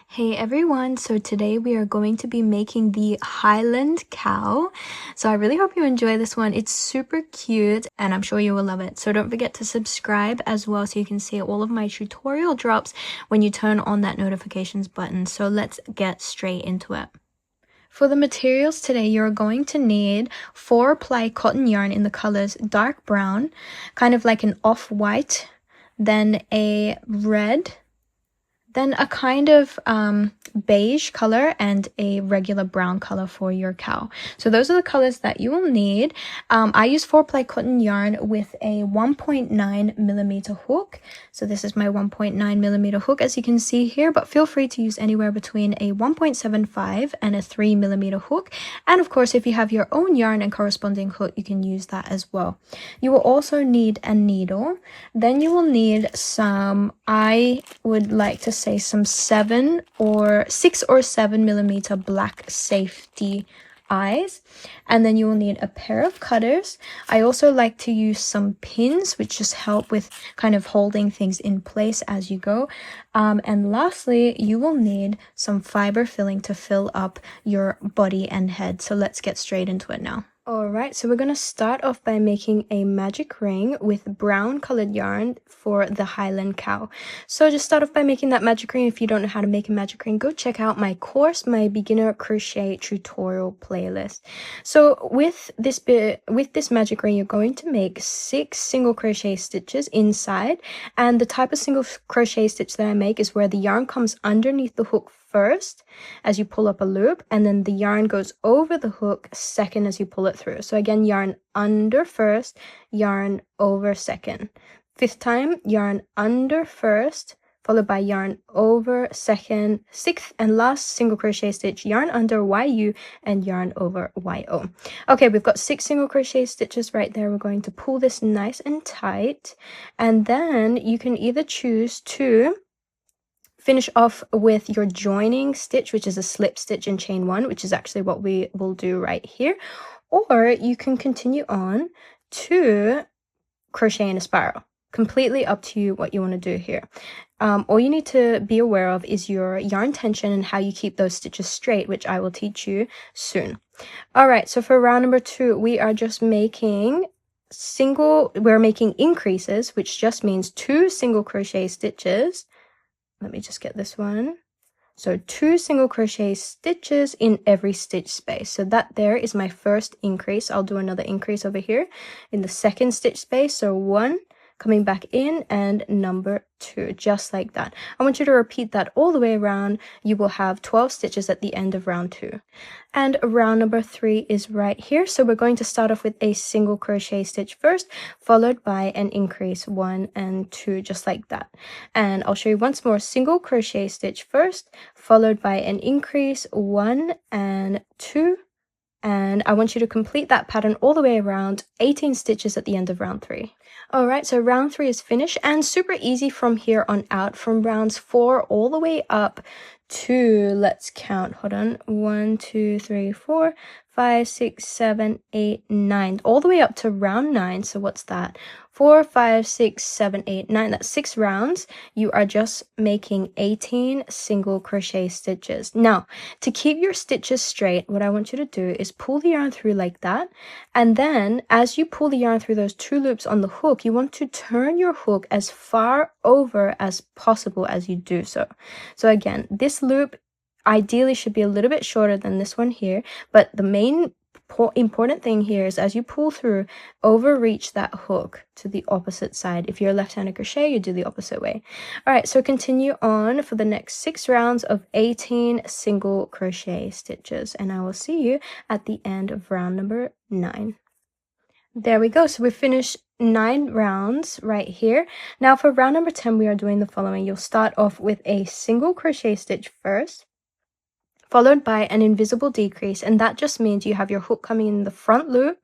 Hey everyone, so today we are going to be making the Hyland Cow. So I really hope you enjoy this one. It's super cute and I'm sure you will love it. So don't forget to subscribe as well so you can see all of my tutorial drops when you turn on that notifications button. So let's get straight into it. For the materials today, you're going to need 4-ply cotton yarn in the colors dark brown, kind of like an off-white, then a red, then a kind of beige color and a regular brown color for your cow. So those are the colors that you will need. I use 4-ply cotton yarn with a 1.9mm hook. So this is my 1.9mm hook, as you can see here, but feel free to use anywhere between a 1.75 and a 3mm hook. And of course, if you have your own yarn and corresponding hook, you can use that as well. You will also need a needle. Then you will need some, I would like to say some 6 or 7mm black safety eyes, and then you will need a pair of cutters. I also like to use some pins, which just help with kind of holding things in place as you go. And lastly, you will need some fiber filling to fill up your body and head. So let's get straight into it now. Alright, so we're going to start off by making a magic ring with brown colored yarn for the Hyland Cow. So just start off by making that magic ring. If you don't know how to make a magic ring, go check out my course, my beginner crochet tutorial playlist. So with this magic ring, you're going to make 6 single crochet stitches inside, and the type of single crochet stitch that I make is where the yarn comes underneath the hook first as you pull up a loop, and then the yarn goes over the hook second as you pull it through. So again, yarn under first, yarn over second. 5th time, yarn under first, followed by yarn over second. 6th and last single crochet stitch, yarn under YU and yarn over YO. Okay, we've got 6 single crochet stitches right there. We're going to pull this nice and tight, and then you can either choose to finish off with your joining stitch, which is a slip stitch in chain 1, which is actually what we will do right here, or you can continue on to crochet in a spiral. Completely up to you what you want to do here. All you need to be aware of is your yarn tension and how you keep those stitches straight, which I will teach you soon. All right, so for round number 2, we are just making we're making increases, which just means 2 single crochet stitches. Let me just get this one. So 2 single crochet stitches in every stitch space. So that there is my first increase. I'll do another increase over here in the second stitch space. So 1 coming back in and number 2, just like that. I want you to repeat that all the way around. You will have 12 stitches at the end of round 2. And round number 3 is right here. So we're going to start off with a single crochet stitch first, followed by an increase 1 and 2, just like that. And I'll show you once more. Single crochet stitch first, followed by an increase 1 and 2. And I want you to complete that pattern all the way around, 18 stitches at the end of round 3. Alright, so round 3 is finished, and super easy from here on out, from rounds 4 all the way up to, let's count, hold on, 1, 2, 3, 4, 5, 6, 7, 8, 9, all the way up to round 9. So what's that? 4, 5, 6, 7, 8, 9. That's 6 rounds. You are just making 18 single crochet stitches. Now, to keep your stitches straight, what I want you to do is pull the yarn through like that. And then as you pull the yarn through those 2 loops on the hook, you want to turn your hook as far over as possible as you do so. So again, this loop ideally should be a little bit shorter than this one here, but the main important thing here is as you pull through, overreach that hook to the opposite side. If you're a left-handed crochet, you do the opposite way. All right, so continue on for the next 6 rounds of 18 single crochet stitches, and I will see you at the end of round number 9. There we go. So we finished 9 rounds right here. Now for round number 10, we are doing the following. You'll start off with a single crochet stitch first, followed by an invisible decrease, and that just means you have your hook coming in the front loop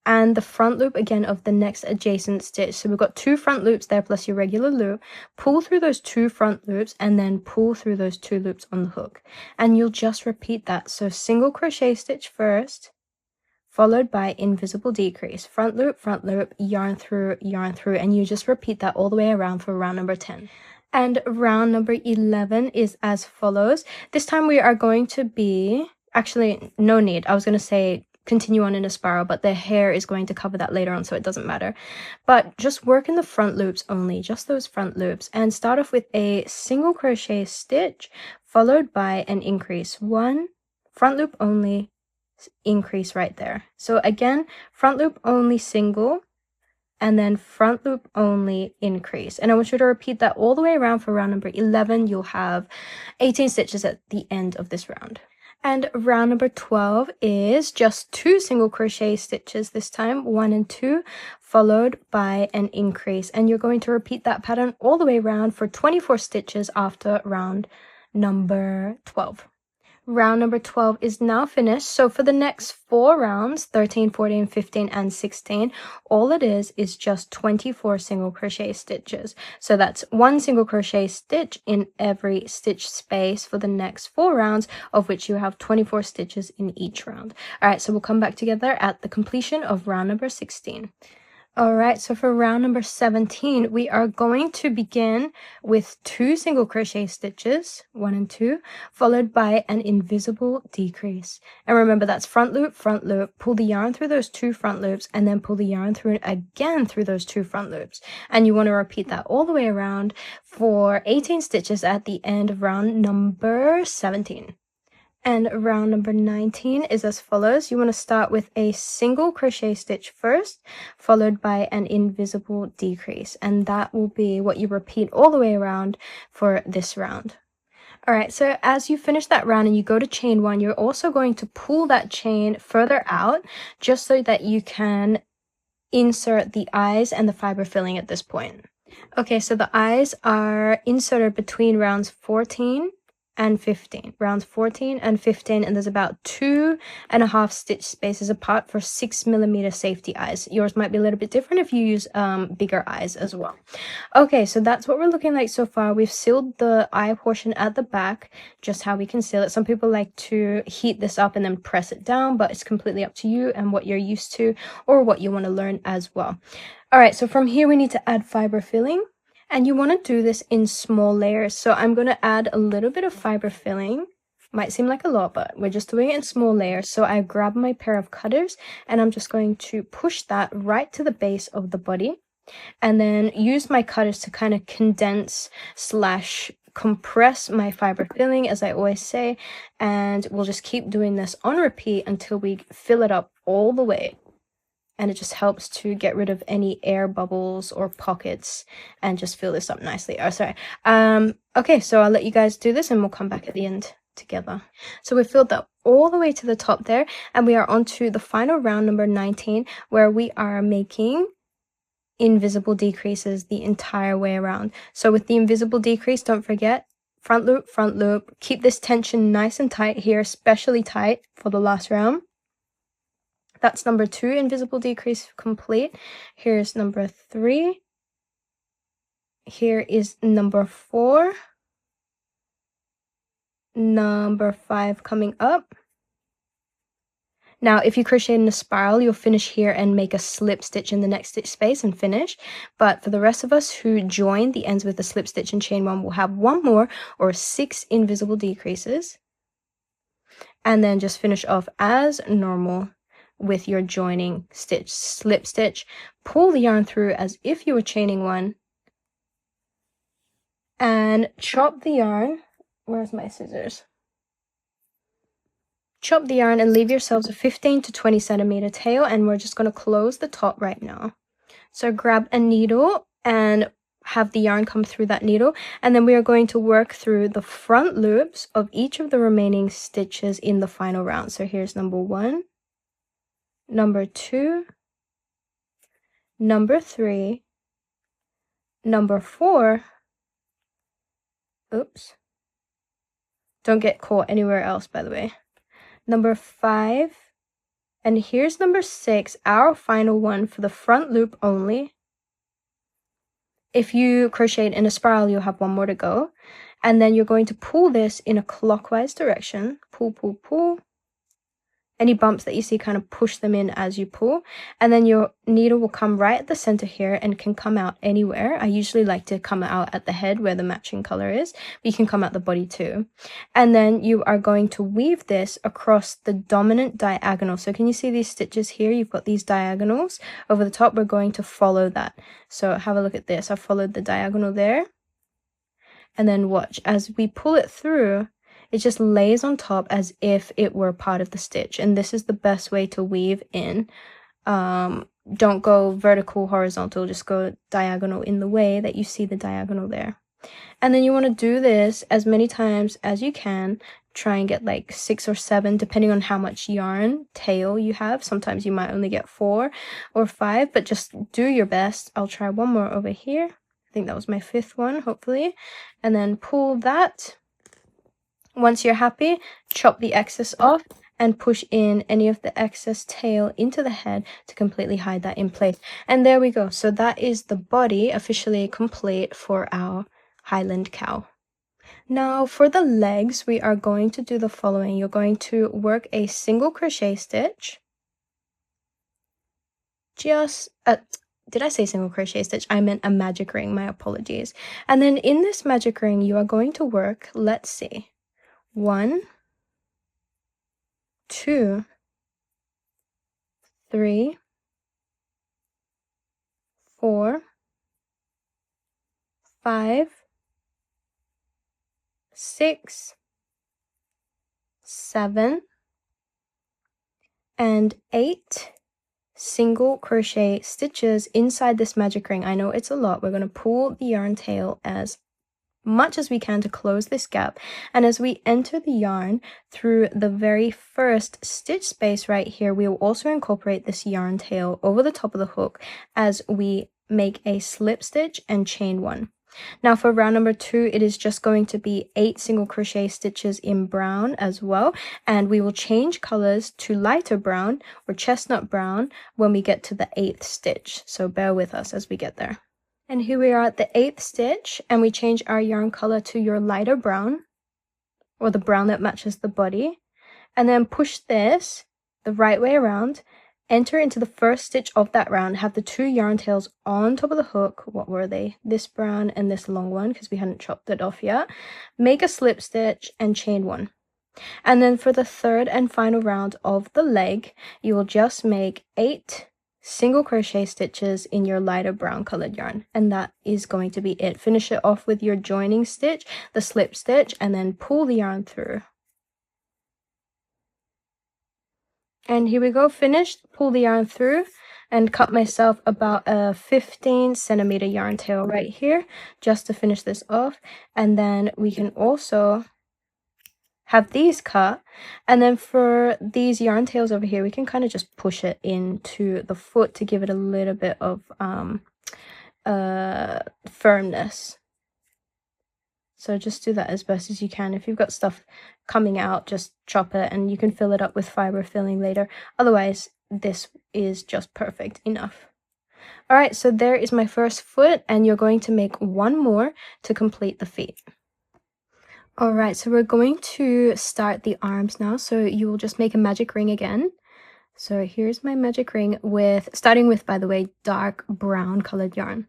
and the front loop again of the next adjacent stitch. So we've got 2 front loops there plus your regular loop. Pull through those 2 front loops and then pull through those 2 loops on the hook, and you'll just repeat that. So single crochet stitch first, followed by invisible decrease, front loop, yarn through, and you just repeat that all the way around for round number 10. And round number 11 is as follows. This time we are going to be, actually, no need. I was going to say continue on in a spiral, but the hair is going to cover that later on, so it doesn't matter. But just work in the front loops only, just those front loops, and start off with a single crochet stitch followed by an increase. One, front loop only, increase right there. So again, front loop only single, and then front loop only increase. And I want you to repeat that all the way around for round number 11. You'll have 18 stitches at the end of this round. And round number 12 is just 2 single crochet stitches this time, 1 and 2, followed by an increase. And you're going to repeat that pattern all the way around for 24 stitches after round number 12. Round number 12 is now finished. So for the next 4 rounds, 13, 14, 15, and 16, all it is just 24 single crochet stitches. So that's 1 single crochet stitch in every stitch space for the next 4 rounds, of which you have 24 stitches in each round. All right, so we'll come back together at the completion of round number 16. Alright, so for round number 17, we are going to begin with 2 single crochet stitches, 1 and 2, followed by an invisible decrease. And remember, that's front loop, pull the yarn through those 2 front loops, and then pull the yarn through it again through those 2 front loops. And you want to repeat that all the way around for 18 stitches at the end of round number 17. And round number 19 is as follows. You want to start with a single crochet stitch first, followed by an invisible decrease. And that will be what you repeat all the way around for this round. Alright, so as you finish that round and you go to chain 1, you're also going to pull that chain further out, just so that you can insert the eyes and the fiber filling at this point. Okay, so the eyes are inserted between rounds 14 and 15, rounds 14 and 15, and there's about 2.5 stitch spaces apart for 6mm safety eyes. Yours might be a little bit different if you use bigger eyes as well. Okay, so that's what we're looking like so far. We've sealed the eye portion at the back, just how we can seal it. Some people like to heat this up and then press it down, but it's completely up to you and what you're used to or what you want to learn as well. All right, so from here we need to add fiber filling. And you want to do this in small layers. So I'm going to add a little bit of fiber filling. Might seem like a lot, but we're just doing it in small layers. So I grab my pair of cutters and I'm just going to push that right to the base of the body. And then use my cutters to kind of condense / compress my fiber filling, as I always say. And we'll just keep doing this on repeat until we fill it up all the way. And it just helps to get rid of any air bubbles or pockets and just fill this up nicely. Oh, sorry. Okay, so I'll let you guys do this and we'll come back at the end together. So we filled that all the way to the top there, and we are on to the final round, number 19, where we are making invisible decreases the entire way around. So with the invisible decrease, don't forget, front loop. Keep this tension nice and tight here, especially tight for the last round. That's number 2 invisible decrease complete. Here's number 3. Here is number 4. Number 5 coming up. Now, if you crochet in a spiral, you'll finish here and make a slip stitch in the next stitch space and finish. But for the rest of us who join the ends with a slip stitch and chain 1, we'll have 1 more or 6 invisible decreases. And then just finish off as normal with your joining stitch, slip stitch, pull the yarn through as if you were chaining 1, and chop the yarn. Where's my scissors? Chop the yarn and leave yourselves a 15 to 20 centimeter tail, and we're just going to close the top right now. So grab a needle and have the yarn come through that needle, and then we are going to work through the front loops of each of the remaining stitches in the final round. So here's number 1, number 2, number 3, number 4, oops, don't get caught anywhere else, by the way, number 5, and here's number 6, our final one for the front loop only. If you crocheted in a spiral, you'll have 1 more to go, and then you're going to pull this in a clockwise direction, pull, any bumps that you see, kind of push them in as you pull, and then your needle will come right at the center here and can come out anywhere. I usually like to come out at the head where the matching color is, but you can come out the body too. And then you are going to weave this across the dominant diagonal. So can you see these stitches here? You've got these diagonals over the top. We're going to follow that. So have a look at this. I followed the diagonal there, and then watch as we pull it through. It just lays on top as if it were part of the stitch, and this is the best way to weave in. Don't go vertical, horizontal, just go diagonal in the way that you see the diagonal there. And then you want to do this as many times as you can. Try and get like 6 or 7, depending on how much yarn tail you have. Sometimes you might only get 4 or 5, but just do your best. I'll try one more over here. I think that was my 5th one, hopefully. And then pull that. Once you're happy, chop the excess off and push in any of the excess tail into the head to completely hide that in place. And there we go. So that is the body officially complete for our Hyland cow. Now for the legs, we are going to do the following. You're going to work a single crochet stitch. Did I say single crochet stitch? I meant a magic ring, my apologies. And then in this magic ring, you are going to work, let's see, 1, 2, 3, 4, 5, 6, 7, and 8 single crochet stitches inside this magic ring. I know it's a lot. We're going to pull the yarn tail as much as we can to close this gap, and as we enter the yarn through the very first stitch space right here, we will also incorporate this yarn tail over the top of the hook as we make a slip stitch and chain 1. Now for round number 2, it is just going to be 8 single crochet stitches in brown as well, and we will change colors to lighter brown or chestnut brown when we get to the 8th stitch, so bear with us as we get there. And here we are at the 8th stitch, and we change our yarn color to your lighter brown, or the brown that matches the body, and then push this the right way around, enter into the first stitch of that round, have the 2 yarn tails on top of the hook. What were they? This brown and this long one, because we hadn't chopped it off yet. Make a slip stitch and chain 1. And then for the 3rd and final round of the leg, you will just make 8 single crochet stitches in your lighter brown colored yarn, and that is going to be it. Finish it off with your joining stitch, the slip stitch, and then pull the yarn through. And here we go, finished. Pull the yarn through and cut myself about a 15 centimeter yarn tail right here just to finish this off. And then we can also have these cut, and then for these yarn tails over here, we can kind of just push it into the foot to give it a little bit of firmness. So just do that as best as you can. If you've got stuff coming out, just chop it, and you can fill it up with fiber filling later. Otherwise, this is just perfect enough. All right, so there is my first foot, and you're going to make 1 more to complete the feet. All right, so we're going to start the arms now. So you will just make a magic ring again. So here's my magic ring starting with, by the way, dark brown colored yarn.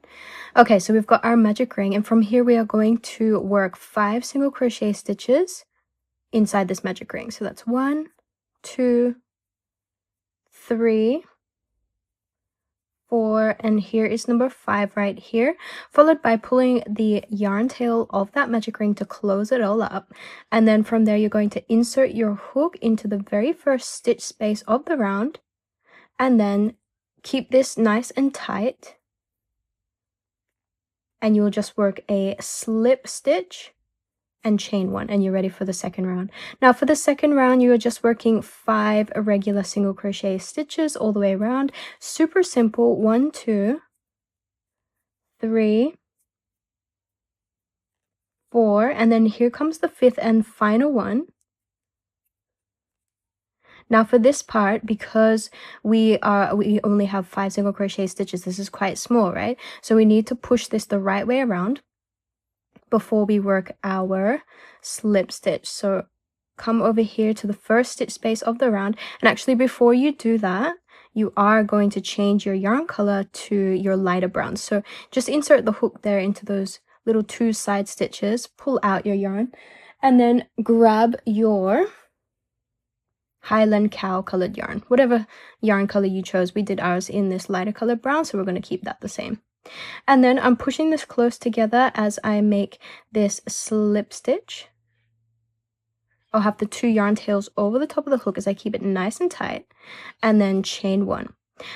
Okay, so we've got our magic ring, and from here we are going to work 5 single crochet stitches inside this magic ring. So that's 1, 2, 3, 4, and here is number 5 right here, followed by pulling the yarn tail of that magic ring to close it all up. And then from there, you're going to insert your hook into the very first stitch space of the round, and then keep this nice and tight, and you will just work a slip stitch and chain 1, and you're ready for the second round. Now for the second round, you are just working 5 irregular single crochet stitches all the way around. Super simple. 1, 2, 3, 4, and then here comes the 5th and final one. Now for this part, because we only have 5 single crochet stitches, this is quite small, right? So we need to push this the right way around before we work our slip stitch. So come over here to the first stitch space of the round, and actually before you do that, you are going to change your yarn color to your lighter brown. So just insert the hook there into those little 2 side stitches, pull out your yarn, and then grab your Hyland Cow colored yarn, whatever yarn color you chose. We did ours in this lighter colored brown, so we're going to keep that the same. And then I'm pushing this close together as I make this slip stitch. I'll have the 2 yarn tails over the top of the hook as I keep it nice and tight, and then chain 1.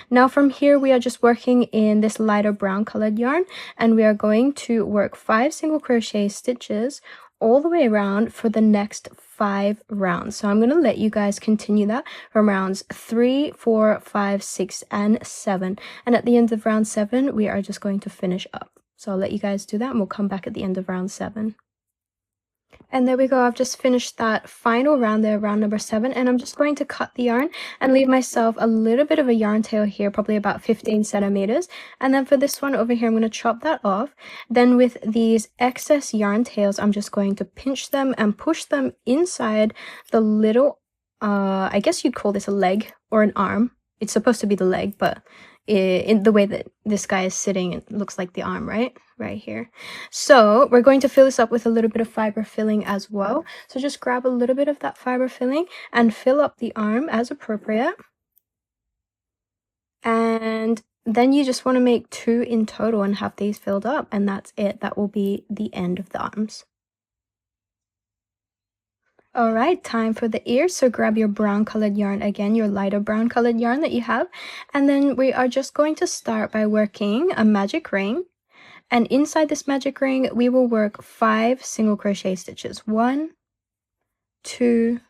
Now from here we are just working in this lighter brown colored yarn, and we are going to work 5 single crochet stitches all the way around for the next 5 rounds. So I'm going to let you guys continue that from rounds 3, 4, 5, 6, and 7. And at the end of round 7, we are just going to finish up. So I'll let you guys do that, and we'll come back at the end of round 7. And there we go, I've just finished that final round there, round number 7, and I'm just going to cut the yarn and leave myself a little bit of a yarn tail here, probably about 15 centimeters. And then for this one over here, I'm going to chop that off. Then with these excess yarn tails, I'm just going to pinch them and push them inside the little, I guess you'd call this a leg or an arm. It's supposed to be the leg, but in the way that this guy is sitting, it looks like the arm, right here. So we're going to fill this up with a little bit of fiber filling as well. So just grab a little bit of that fiber filling and fill up the arm as appropriate. And then you just want to make 2 in total and have these filled up, and that's it. That will be the end of the arms. Alright, time for the ears. So grab your brown colored yarn again, your lighter brown colored yarn that you have. And then we are just going to start by working a magic ring. And inside this magic ring, we will work 5 single crochet stitches. 1, 2,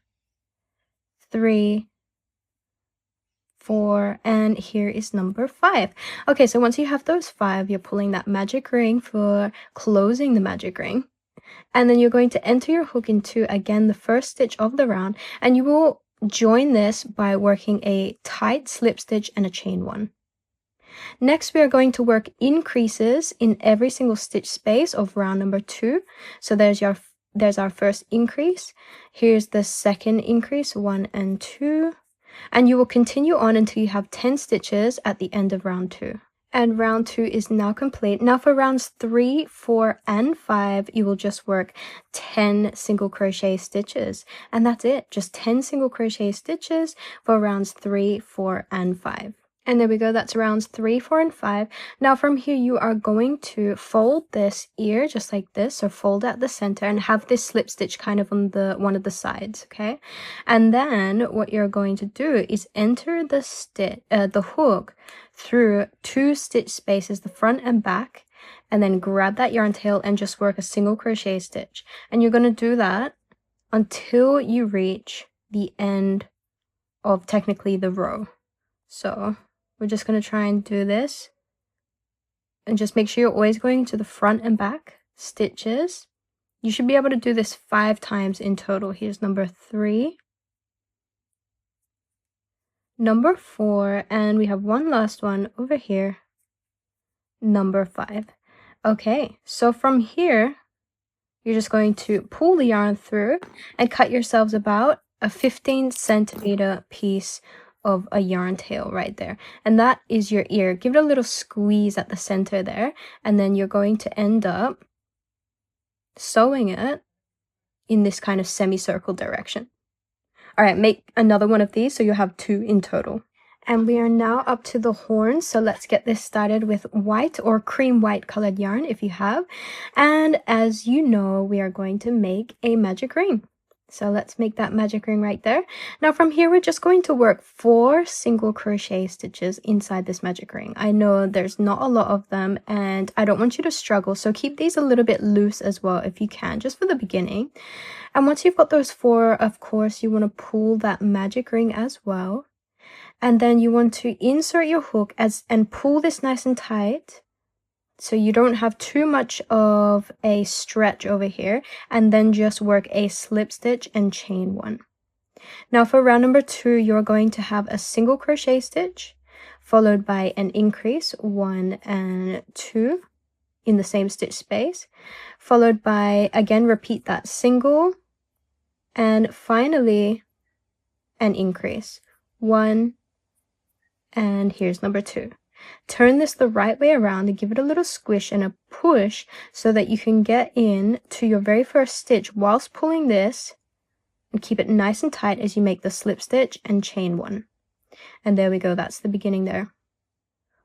3, 4, and here is number 5. Okay, so once you have those 5, you're pulling that magic ring for closing the magic ring. And then you're going to enter your hook into, again, the first stitch of the round, and you will join this by working a tight slip stitch and a chain 1. Next, we are going to work increases in every single stitch space of round number 2. So there's our first increase. Here's the second increase, 1 and 2. And you will continue on until you have 10 stitches at the end of round 2. And round 2 is now complete. Now for rounds 3, 4, and 5, you will just work 10 single crochet stitches. And that's it, just 10 single crochet stitches for rounds 3, 4, and 5. And there we go, that's rounds 3, 4, and 5. Now from here, you are going to fold this ear just like this, or fold at the center and have this slip stitch kind of on one of the sides, okay? And then what you're going to do is enter the hook through 2 stitch spaces, the front and back, and then grab that yarn tail and just work a single crochet stitch. And you're going to do that until you reach the end of technically the row. So we're just going to try and do this, and just make sure you're always going to the front and back stitches. You should be able to do this 5 times in total. Here's number 3, number 4, and we have one last one over here, number 5. Okay, so from here, you're just going to pull the yarn through and cut yourselves about a 15 centimeter piece of a yarn tail right there, and that is your ear. Give it a little squeeze at the center there, and then you're going to end up sewing it in this kind of semicircle direction. All right, make another one of these so you'll have 2 in total. And we are now up to the horns, so let's get this started with white or cream white colored yarn if you have. And as you know, we are going to make a magic ring. So let's make that magic ring right there. Now from here, we're just going to work 4 single crochet stitches inside this magic ring. I know there's not a lot of them, and I don't want you to struggle, so keep these a little bit loose as well if you can, just for the beginning. And once you've got those 4, of course, you want to pull that magic ring as well. And then you want to insert your hook and pull this nice and tight, so you don't have too much of a stretch over here, and then just work a slip stitch and chain 1. Now for round number 2, you're going to have a single crochet stitch followed by an increase, 1 and 2 in the same stitch space, followed by, again, repeat that single and finally an increase. 1, and here's number 2. Turn this the right way around and give it a little squish and a push so that you can get in to your very first stitch whilst pulling this, and keep it nice and tight as you make the slip stitch and chain 1. And there we go, that's the beginning there.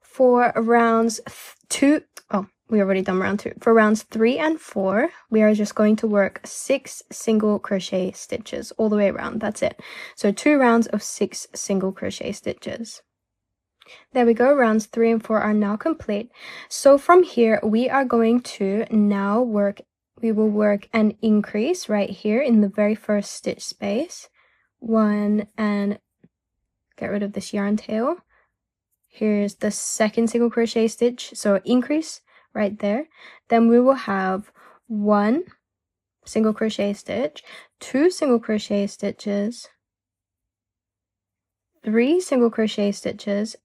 For rounds 2, oh, we already done round 2. For rounds 3 and 4, we are just going to work 6 single crochet stitches all the way around. That's it. So 2 rounds of 6 single crochet stitches. There we go, rounds 3 and 4 are now complete. So from here, we are going to now work, we will work an increase right here in the very first stitch space. 1, and get rid of this yarn tail. Here's the second single crochet stitch, so increase right there. Then we will have 1 single crochet stitch, 2 single crochet stitches, 3 single crochet stitches,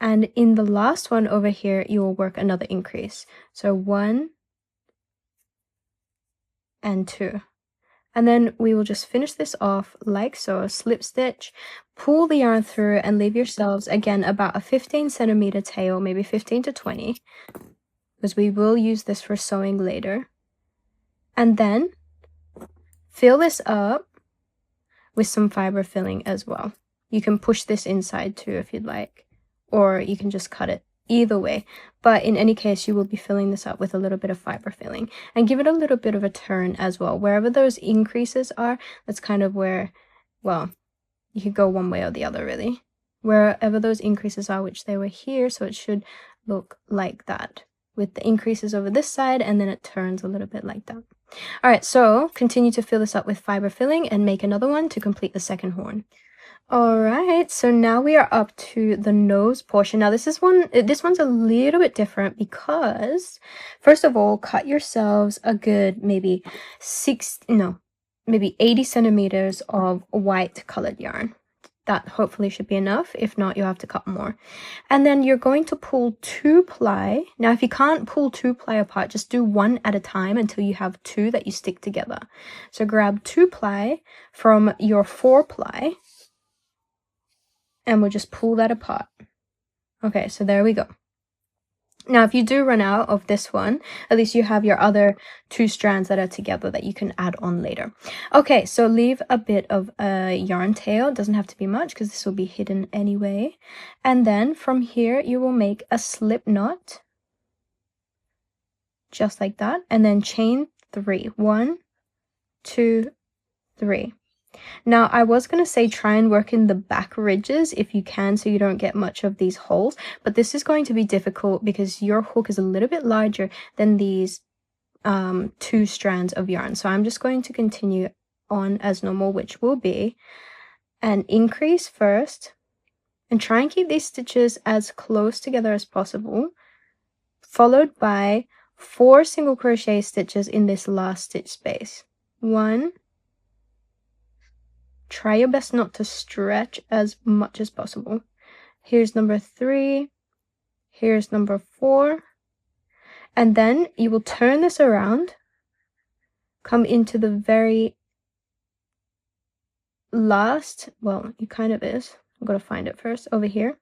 and in the last one over here, you will work another increase. So 1 and 2. And then we will just finish this off like so, slip stitch, pull the yarn through, and leave yourselves, again, about a 15 centimeter tail, maybe 15 to 20, because we will use this for sewing later. And then fill this up with some fiber filling as well. You can push this inside too if you'd like, or you can just cut it. Either way, but in any case, you will be filling this up with a little bit of fiber filling, and give it a little bit of a turn as well. Wherever those increases are, that's kind of where, well, you could go one way or the other really. Wherever those increases are, which they were here, so it should look like that, with the increases over this side, and then it turns a little bit like that. All right, so continue to fill this up with fiber filling and make another one to complete the second horn. Alright, so now we are up to the nose portion. Now this one's a little bit different because, first of all, cut yourselves a good maybe 80 centimeters of white colored yarn. That hopefully should be enough. If not, you'll have to cut more. And then you're going to pull 2 ply. Now if you can't pull 2 ply apart, just do 1 at a time until you have 2 that you stick together. So grab 2 ply from your 4 ply, and we'll just pull that apart. Okay, so there we go. Now, if you do run out of this one, at least you have your other 2 strands that are together that you can add on later. Okay, so leave a bit of a yarn tail. It doesn't have to be much because this will be hidden anyway. And then from here, you will make a slip knot. Just like that. And then chain 3. 1, 2, 3. Now, I was going to say try and work in the back ridges if you can, so you don't get much of these holes, but this is going to be difficult because your hook is a little bit larger than these 2 strands of yarn. So I'm just going to continue on as normal, which will be an increase first, and try and keep these stitches as close together as possible, followed by 4 single crochet stitches in this last stitch space. 1, try your best not to stretch as much as possible. Here's number 3. Here's number 4. And then you will turn this around, come into the very last, well, it kind of is. I'm going to find it first over here.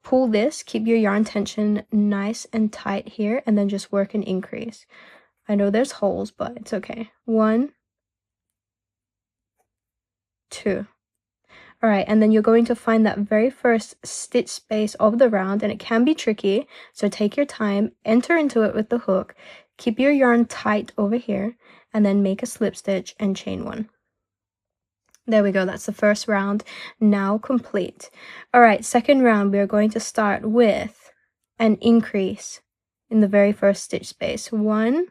Pull this, keep your yarn tension nice and tight here, and then just work an increase. I know there's holes, but it's okay. 1, 2. All right, and then you're going to find that very first stitch space of the round, and it can be tricky, so take your time, enter into it with the hook, keep your yarn tight over here, and then make a slip stitch and chain 1. There we go, that's the first round now complete. All right, second round, we are going to start with an increase in the very first stitch space, 1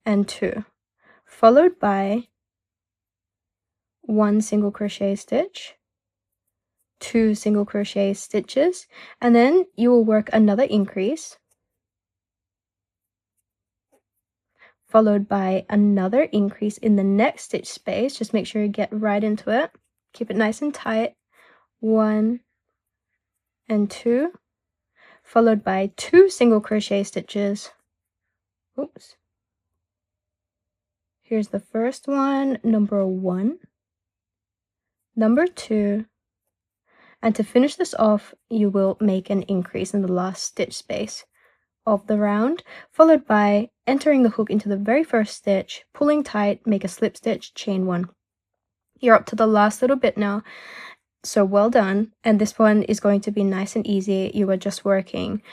and 2, followed by 1 single crochet stitch, 2 single crochet stitches, and then you will work another increase, followed by another increase in the next stitch space. Just make sure you get right into it. Keep it nice and tight. 1 and 2, followed by 2 single crochet stitches. Oops. Here's the first one, number 1, number 2, and to finish this off, you will make an increase in the last stitch space of the round, followed by entering the hook into the very first stitch, pulling tight, make a slip stitch, chain 1. You're up to the last little bit now, so well done. And this one is going to be nice and easy. You are just working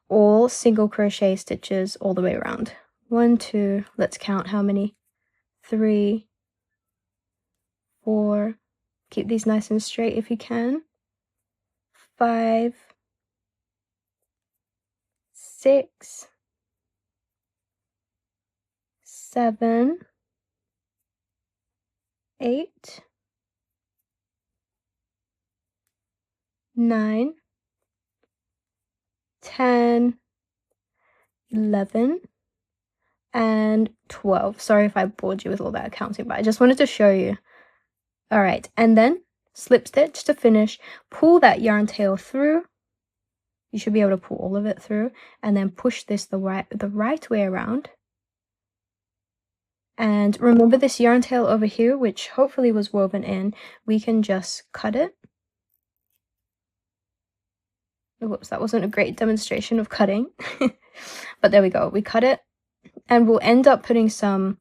all single crochet stitches all the way around. 1, 2, let's count how many. 3, 4, keep these nice and straight if you can. 5, 6, 7, 8, 9, 10, 11, and 12. Sorry if I bored you with all that counting, but I just wanted to show you. All right, and then slip stitch to finish, pull that yarn tail through. You should be able to pull all of it through, and then push this the right way around. And remember this yarn tail over here, which hopefully was woven in, we can just cut it. Whoops, that wasn't a great demonstration of cutting. But there we go, we cut it, and we'll end up putting some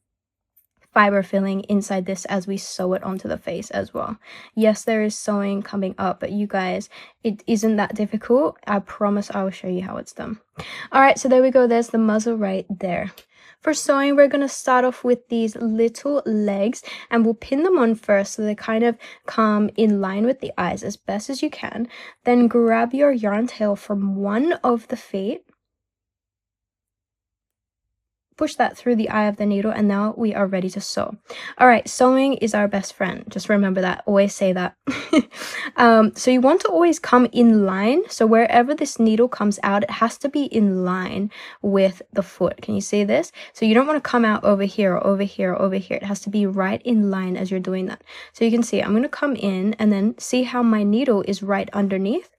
fiber filling inside this as we sew it onto the face as well. Yes, there is sewing coming up, but you guys, it isn't that difficult. I promise I will show you how it's done. All right, so there we go. There's the muzzle right there. For sewing, we're going to start off with these little legs, and we'll pin them on first so they kind of come in line with the eyes as best as you can. Then grab your yarn tail from one of the feet, push that through the eye of the needle, and now we are ready to sew. All right, sewing is our best friend. Just remember that. Always say that. So you want to always come in line. So wherever this needle comes out, it has to be in line with the foot. Can you see this? So you don't want to come out over here or over here or over here. It has to be right in line as you're doing that. So you can see I'm going to come in and then see how my needle is right underneath.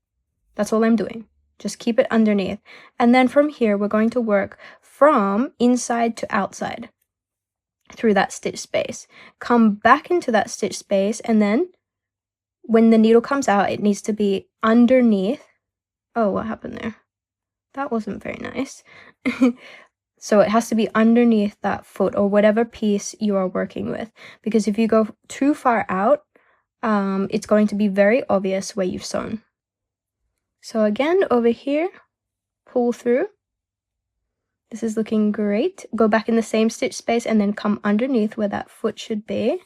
That's all I'm doing. Just keep it underneath. And then from here, we're going to work from inside to outside through that stitch space. Come back into that stitch space, and then when the needle comes out, it needs to be underneath. Oh, what happened there? That wasn't very nice. So it has to be underneath that foot or whatever piece you are working with, because if you go too far out, it's going to be very obvious where you've sewn. So again, over here, pull through. This is looking great. Go back in the same stitch space and then come underneath where that foot should be.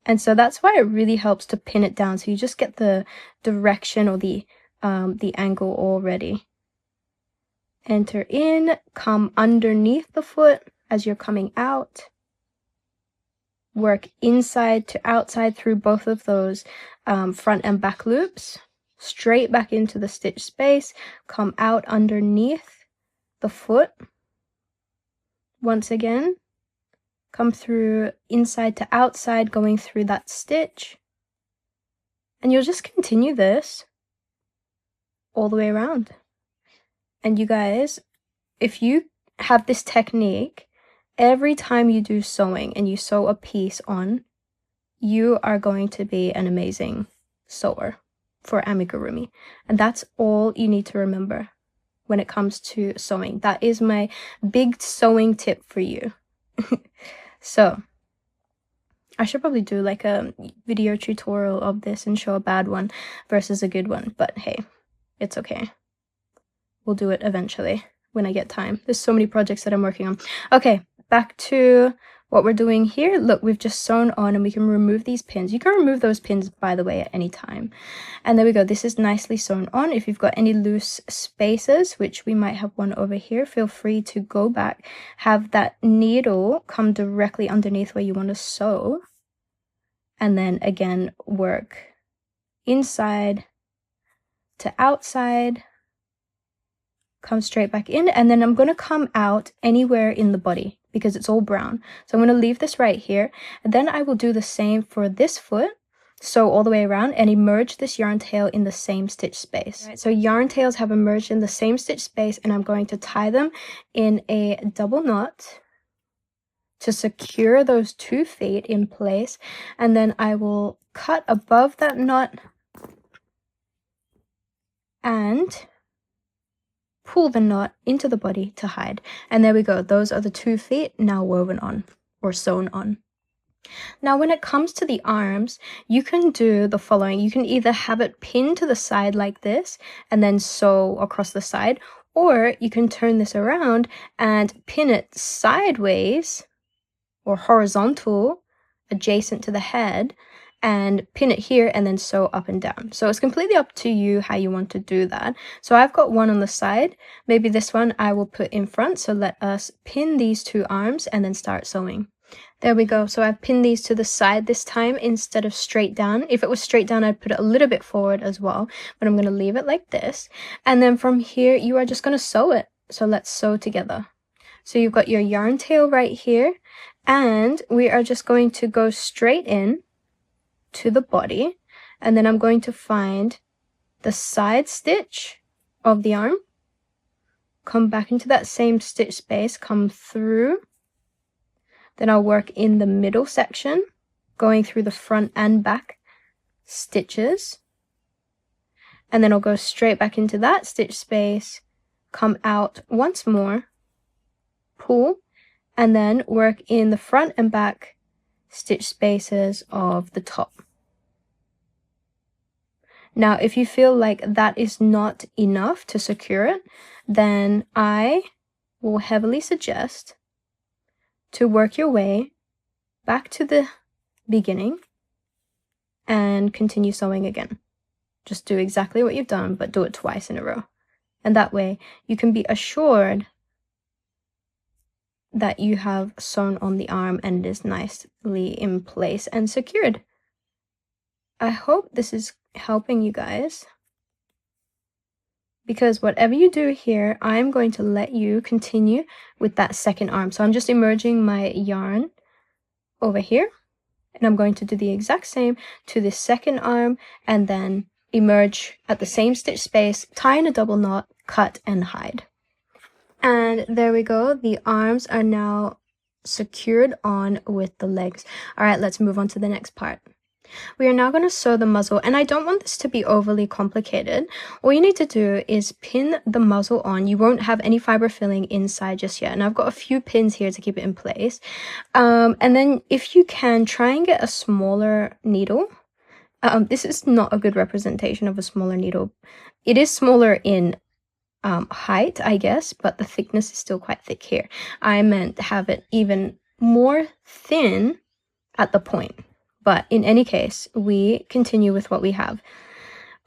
And so that's why it really helps to pin it down, so you just get the direction or the angle already. Enter in, come underneath the foot as you're coming out. Work inside to outside through both of those front and back loops. Straight back into the stitch space, come out underneath the foot. Once again, come through inside to outside, going through that stitch. And you'll just continue this all the way around. And you guys, if you have this technique, every time you do sewing and you sew a piece on, you are going to be an amazing sewer for amigurumi. And that's all you need to remember when it comes to sewing. That is my big sewing tip for you. So I should probably do like a video tutorial of this and show a bad one versus a good one, but hey, it's okay. We'll do it eventually when I get time. There's so many projects that I'm working on. Okay, back to what we're doing here. Look, we've just sewn on, and we can remove these pins. You can remove those pins, by the way, at any time. And there we go. This is nicely sewn on. If you've got any loose spaces, which we might have one over here, feel free to go back, have that needle come directly underneath where you want to sew, and then again work inside to outside, come straight back in, and then I'm going to come out anywhere in the body because it's all brown. So I'm going to leave this right here, and then I will do the same for this foot. Sew all the way around and emerge this yarn tail in the same stitch space. Right, so yarn tails have emerged in the same stitch space, and I'm going to tie them in a double knot to secure those 2 feet in place, and then I will cut above that knot and pull the knot into the body to hide. And there we go. Those are the 2 feet now woven on or sewn on. Now, when it comes to the arms, you can do the following. You can either have it pinned to the side like this and then sew across the side, or you can turn this around and pin it sideways or horizontal adjacent to the head and pin it here and then sew up and down. So it's completely up to you how you want to do that. So I've got one on the side. Maybe this one I will put in front. So let us pin these 2 arms and then start sewing. There we go. So I've pinned these to the side this time instead of straight down. If it was straight down, I'd put it a little bit forward as well, but I'm going to leave it like this. And then from here, you are just going to sew it. So let's sew together. So you've got your yarn tail right here, and we are just going to go straight in to the body, and then I'm going to find the side stitch of the arm, come back into that same stitch space, come through. Then I'll work in the middle section, going through the front and back stitches. And then I'll go straight back into that stitch space, come out once more, pull, and then work in the front and back stitch spaces of the top. Now, if you feel like that is not enough to secure it, then I will heavily suggest to work your way back to the beginning and continue sewing again. Just do exactly what you've done, but do it twice in a row. And that way you can be assured that you have sewn on the arm and it is nicely in place and secured. I hope this is helping you guys, because whatever you do here, I'm going to let you continue with that second arm. So I'm just emerging my yarn over here, and I'm going to do the exact same to the second arm, and then emerge at the same stitch space, tie in a double knot, cut and hide. And there we go. The arms are now secured on with the legs. All right, let's move on to the next part. We are now going to sew the muzzle, and I don't want this to be overly complicated. All you need to do is pin the muzzle on. You won't have any fiber filling inside just yet, and I've got a few pins here to keep it in place. And then if you can, try and get a smaller needle. This is not a good representation of a smaller needle. It is smaller in height, I guess, but the thickness is still quite thick here. I meant to have it even more thin at the point. But in any case, we continue with what we have.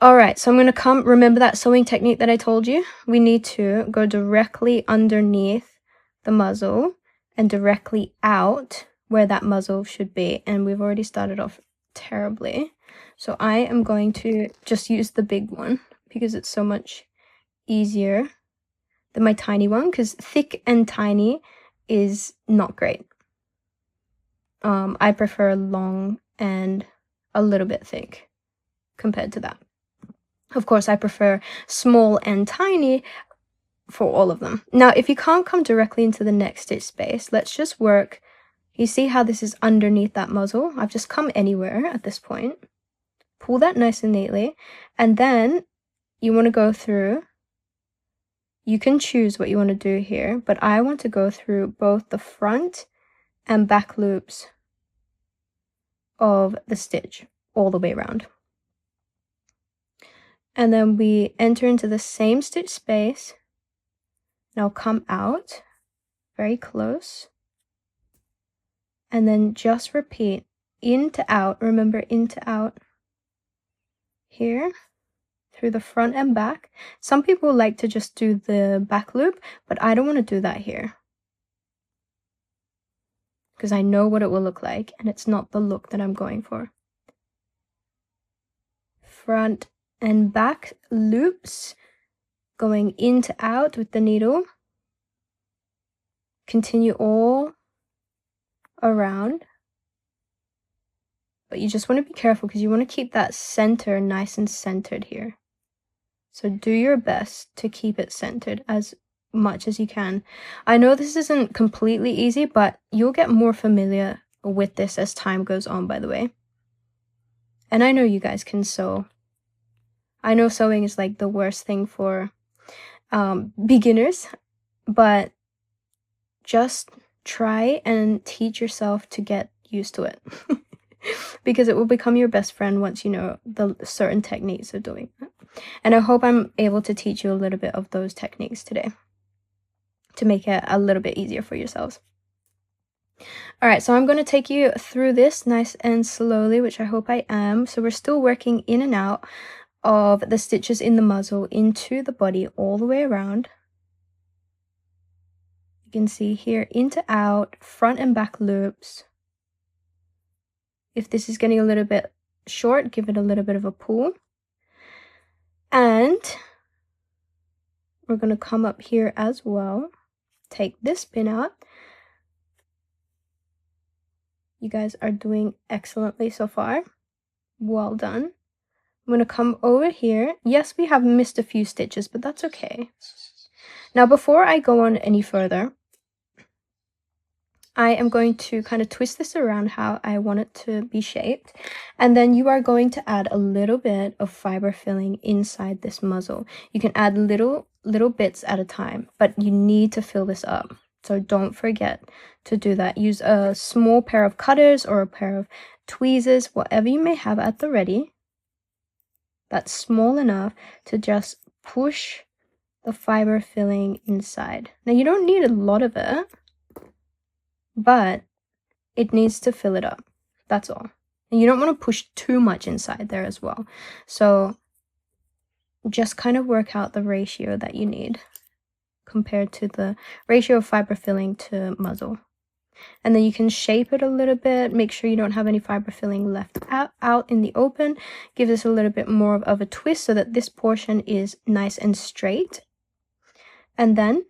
All right, so I'm going to remember that sewing technique that I told you? We need to go directly underneath the muzzle and directly out where that muzzle should be. And we've already started off terribly. So I am going to just use the big one because it's so much easier than my tiny one, because thick and tiny is not great. I prefer long and a little bit thick compared to that. Of course, I prefer small and tiny for all of them. Now, if you can't come directly into the next stitch space, let's just work. You see how this is underneath that muzzle? I've just come anywhere at this point. Pull that nice and neatly, and then you want to go through. You can choose what you want to do here, but I want to go through both the front and back loops of the stitch all the way around. And then we enter into the same stitch space. Now come out very close. And then just repeat in to out. Remember, in to out here through the front and back. Some people like to just do the back loop, but I don't want to do that here, because I know what it will look like, and it's not the look that I'm going for. Front and back loops, going in to out with the needle. Continue all around. But you just want to be careful because you want to keep that center nice and centered here. So do your best to keep it centered as much as you can. I know this isn't completely easy, but you'll get more familiar with this as time goes on, by the way. And I know you guys can sew. I know sewing is like the worst thing for beginners, but just try and teach yourself to get used to it. Because it will become your best friend once you know the certain techniques of doing it. And I hope I'm able to teach you a little bit of those techniques today to make it a little bit easier for yourselves. Alright, so I'm going to take you through this nice and slowly, which I hope I am. So we're still working in and out of the stitches in the muzzle into the body all the way around. You can see here, into out, front and back loops. If this is getting a little bit short, give it a little bit of a pull. And we're going to come up here as well. Take this pin out. You guys are doing excellently so far. Well done. I'm going to come over here. Yes, we have missed a few stitches, but that's okay. Now, before I go on any further, I am going to kind of twist this around how I want it to be shaped. And then you are going to add a little bit of fiber filling inside this muzzle. You can add little bits at a time, but you need to fill this up. So don't forget to do that. Use a small pair of cutters or a pair of tweezers, whatever you may have at the ready. That's small enough to just push the fiber filling inside. Now you don't need a lot of it, but it needs to fill it up. That's all. And you don't want to push too much inside there as well. So just kind of work out the ratio that you need compared to the ratio of fiber filling to muzzle. And then you can shape it a little bit. Make sure you don't have any fiber filling left out in the open. Give this a little bit more of a twist so that this portion is nice and straight. And then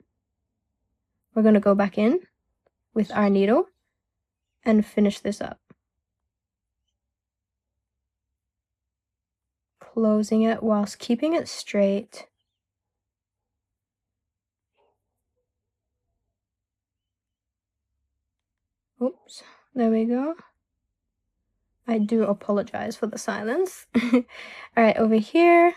we're going to go back in with our needle and finish this up. Closing it whilst keeping it straight. Oops, there we go. I do apologize for the silence. Alright, over here.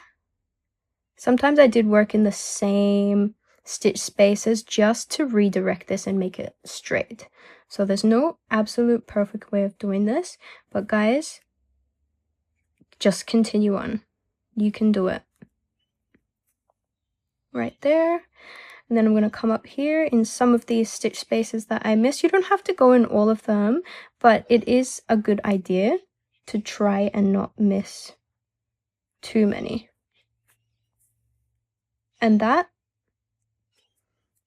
Sometimes I did work in the same stitch spaces just to redirect this and make it straight. So there's no absolute perfect way of doing this, but guys, just continue on. You can do it. Right there. And then I'm going to come up here in some of these stitch spaces that I missed. You don't have to go in all of them, but it is a good idea to try and not miss too many. And that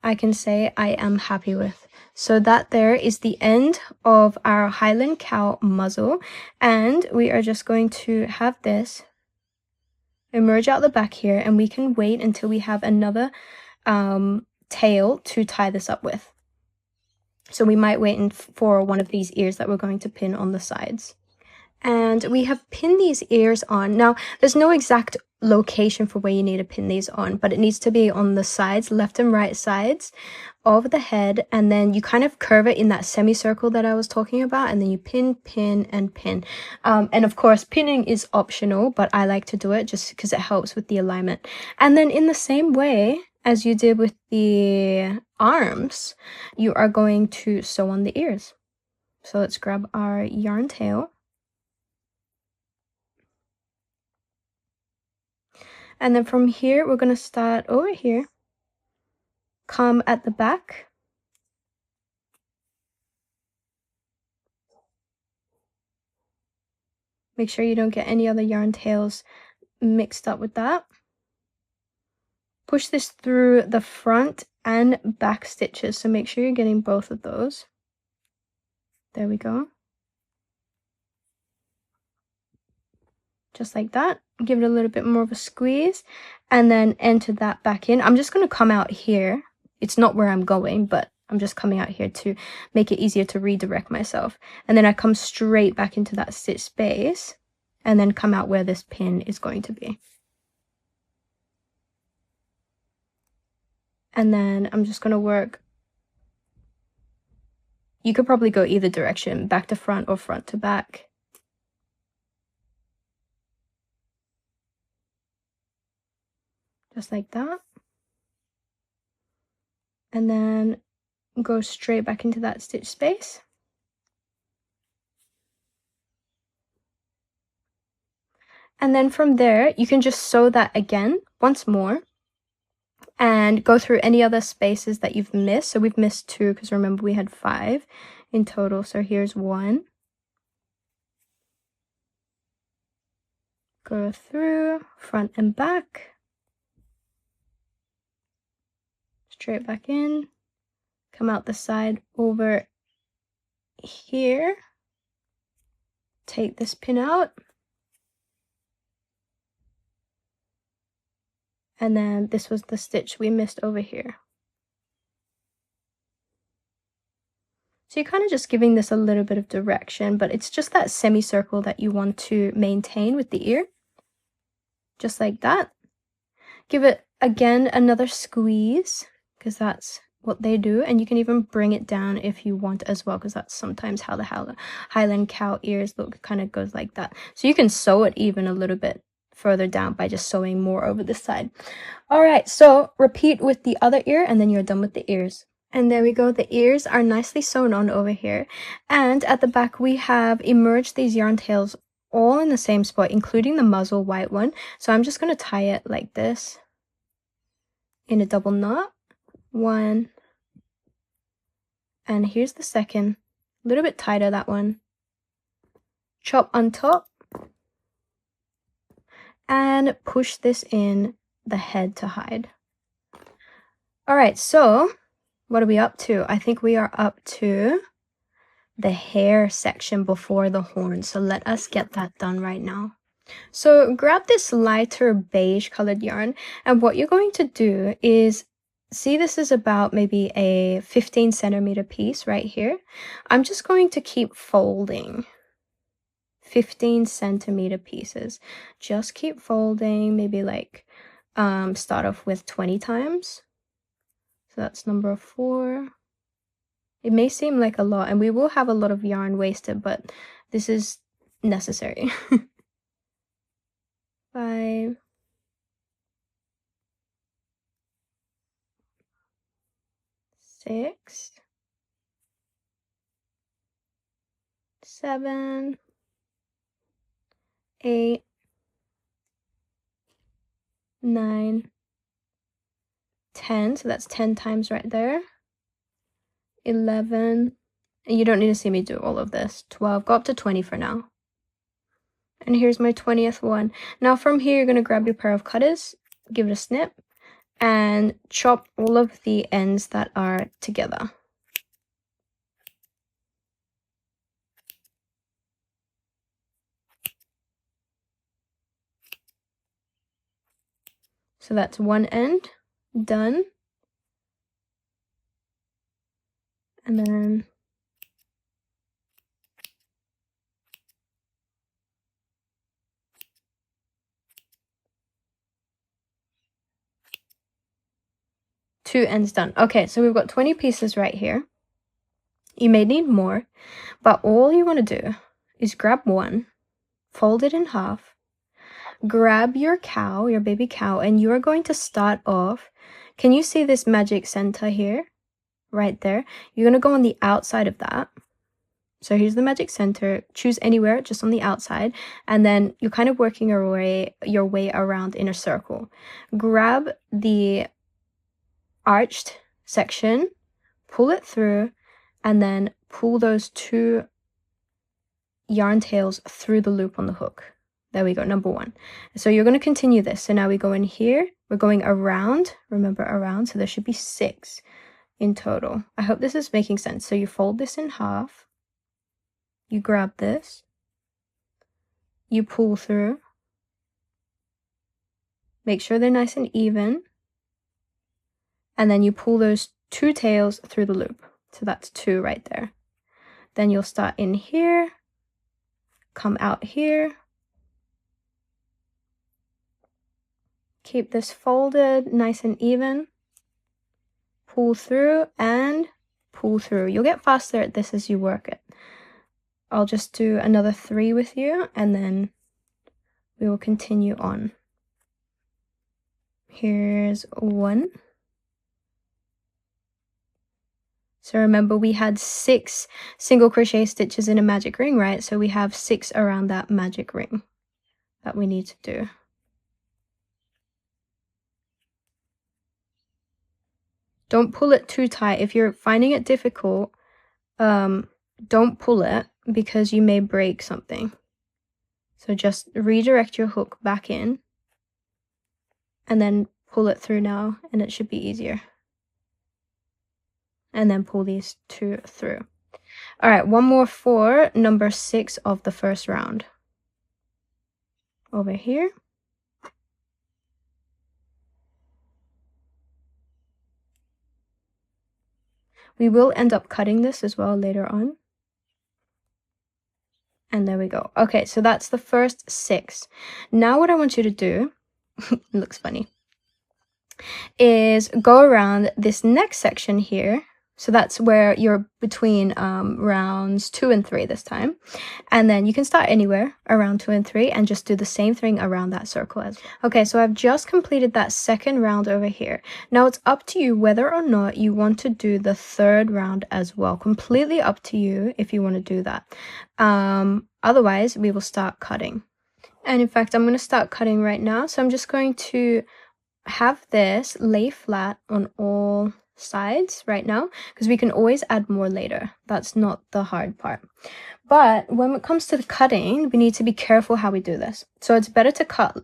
I can say I am happy with. So that there is the end of our Hyland Cow muzzle. And we are just going to have this emerge out the back here, and we can wait until we have another tail to tie this up with. So we might wait for one of these ears that we're going to pin on the sides. And we have pinned these ears on. Now, there's no exact location for where you need to pin these on, but it needs to be on the sides, left and right sides of the head. And then you kind of curve it in that semicircle that I was talking about. And then you pin, pin, and pin. And of course, pinning is optional, but I like to do it just because it helps with the alignment. And then in the same way as you did with the arms, you are going to sew on the ears. So let's grab our yarn tail. And then from here, we're going to start over here, come at the back, make sure you don't get any other yarn tails mixed up with that. Push this through the front and back stitches, so make sure you're getting both of those. There we go. Just like that. Give it a little bit more of a squeeze and then enter that back in. I'm just going to come out here. It's not where I'm going, but I'm just coming out here to make it easier to redirect myself. And then I come straight back into that stitch space and then come out where this pin is going to be. And then I'm just gonna work. You could probably go either direction, back to front or front to back. Just like that. And then go straight back into that stitch space. And then from there, you can just sew that again once more and go through any other spaces that you've missed. So we've missed 2 because remember we had 5 in total. So here's 1. Go through front and back. Straight back in. Come out the side over here. Take this pin out. And then this was the stitch we missed over here. So you're kind of just giving this a little bit of direction, but it's just that semicircle that you want to maintain with the ear. Just like that. Give it, again, another squeeze, because that's what they do. And you can even bring it down if you want as well, because that's sometimes how the Hyland Cow ears look. Kind of goes like that. So you can sew it even a little bit further down by just sewing more over this side. All right, so repeat with the other ear and then you're done with the ears. And there we go, the ears are nicely sewn on over here. And at the back we have emerged these yarn tails all in the same spot, including the muzzle white one. So I'm just going to tie it like this in a double knot. 1, and here's the second, a little bit tighter, that one. Chop on top and push this in the head to hide. All right, so what are we up to? I think we are up to the hair section before the horn. So let us get that done right now. So grab this lighter beige colored yarn, and what you're going to do is, see, this is about maybe a 15 centimeter piece right here. I'm just going to keep folding 15 centimeter pieces. Just keep folding, maybe like start off with 20 times. So that's number 4. It may seem like a lot, and we will have a lot of yarn wasted, but this is necessary. 5, 6, 7, 8, 9, 10. So that's 10 times right there. 11, and you don't need to see me do all of this. 12, go up to 20 for now. And here's my 20th one. Now from here, you're going to grab your pair of cutters, give it a snip, and chop all of the ends that are together. So that's one end done. And then two ends done. Okay, so we've got 20 pieces right here. You may need more, but all you want to do is grab one, fold it in half, grab your cow, your baby cow, and you are going to start off. Can you see this magic center here? Right there. You're going to go on the outside of that. So here's the magic center. Choose anywhere, just on the outside. And then you're kind of working your way around in a circle. Grab the arched section, pull it through, and then pull those 2 yarn tails through the loop on the hook. There we go, number 1. So you're going to continue this. So now we go in here. We're going around. Remember, around. So there should be 6 in total. I hope this is making sense. So you fold this in half. You grab this. You pull through. Make sure they're nice and even. And then you pull those 2 tails through the loop. So that's 2 right there. Then you'll start in here. Come out here. Keep this folded nice and even. pull through and pull through. You'll get faster at this as you work it. I'll just do another 3 with you, and then we will continue on. Here's 1. So remember, we had 6 single crochet stitches in a magic ring, right? So we have 6 around that magic ring that we need to do. Don't pull it too tight. If you're finding it difficult, don't pull it because you may break something. So just redirect your hook back in and then pull it through now, and it should be easier. And then pull these 2 through. All right, one more for number 6 of the first round. Over here. We will end up cutting this as well later on. And there we go. Okay, so that's the first 6. Now what I want you to do, it looks funny, is go around this next section here. So that's where you're between rounds 2 and 3 this time. And then you can start anywhere around 2 and 3 and just do the same thing around that circle as well. Okay, so I've just completed that second round over here. Now it's up to you whether or not you want to do the third round as well. Completely up to you if you want to do that. Otherwise, we will start cutting. And in fact, I'm going to start cutting right now. So I'm just going to have this lay flat on all sides right now, because we can always add more later. That's not the hard part. But when it comes to the cutting, we need to be careful how we do this. So it's better to cut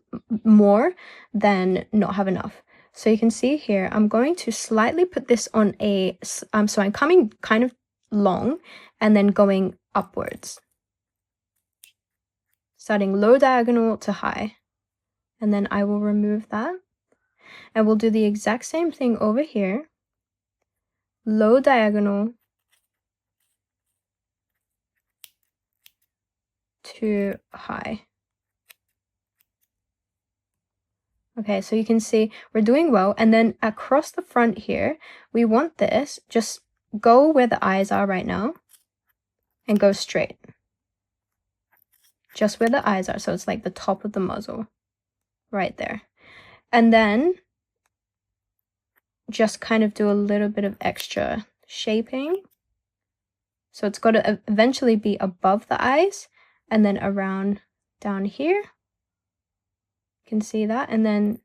more than not have enough. So you can see here, I'm going to slightly put this on a, so I'm coming kind of long and then going upwards. Starting low diagonal to high. And then I will remove that. And we'll do the exact same thing over here. Low diagonal to high. Okay, so you can see we're doing well. And then across the front here, we want this, just go where the eyes are right now and go straight. Just where the eyes are. So it's like the top of the muzzle right there. And then just kind of do a little bit of extra shaping. So it's got to eventually be above the eyes and then around down here. You can see that. And then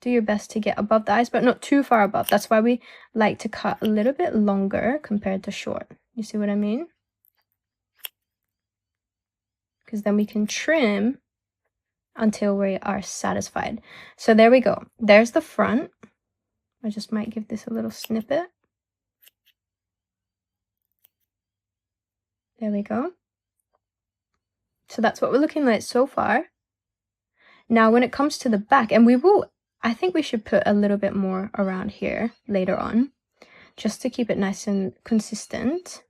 do your best to get above the eyes, but not too far above. That's why we like to cut a little bit longer compared to short. You see what I mean? Because then we can trim until we are satisfied. So there we go. There's the front. I just might give this a little snippet. There we go. So that's what we're looking like so far. Now when it comes to the back, and we will, I think we should put a little bit more around here later on, just to keep it nice and consistent.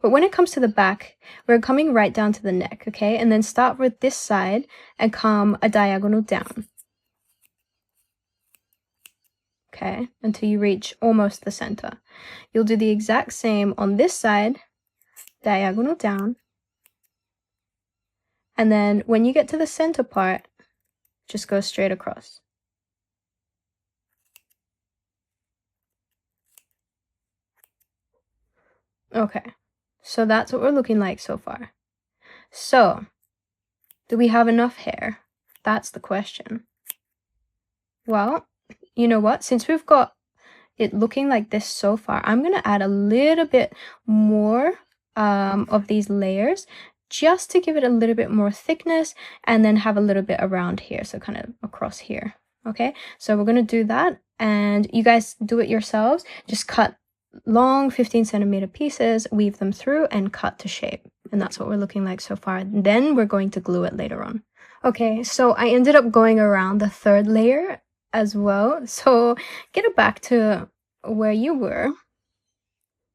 But when it comes to the back, we're coming right down to the neck, okay? And then start with this side and come a diagonal down. Okay, until you reach almost the center. You'll do the exact same on this side, diagonal down. And then when you get to the center part, just go straight across. Okay, so that's what we're looking like so far. So, do we have enough hair? That's the question. Well, you know what? Since we've got it looking like this so far, I'm going to add a little bit more of these layers just to give it a little bit more thickness, and then have a little bit around here, so kind of across here. Okay, so we're going to do that, and you guys do it yourselves. Just cut long 15cm pieces, weave them through, and cut to shape. And that's what we're looking like so far. Then we're going to glue it later on. Okay, so I ended up going around the third layer as well. So get it back to where you were.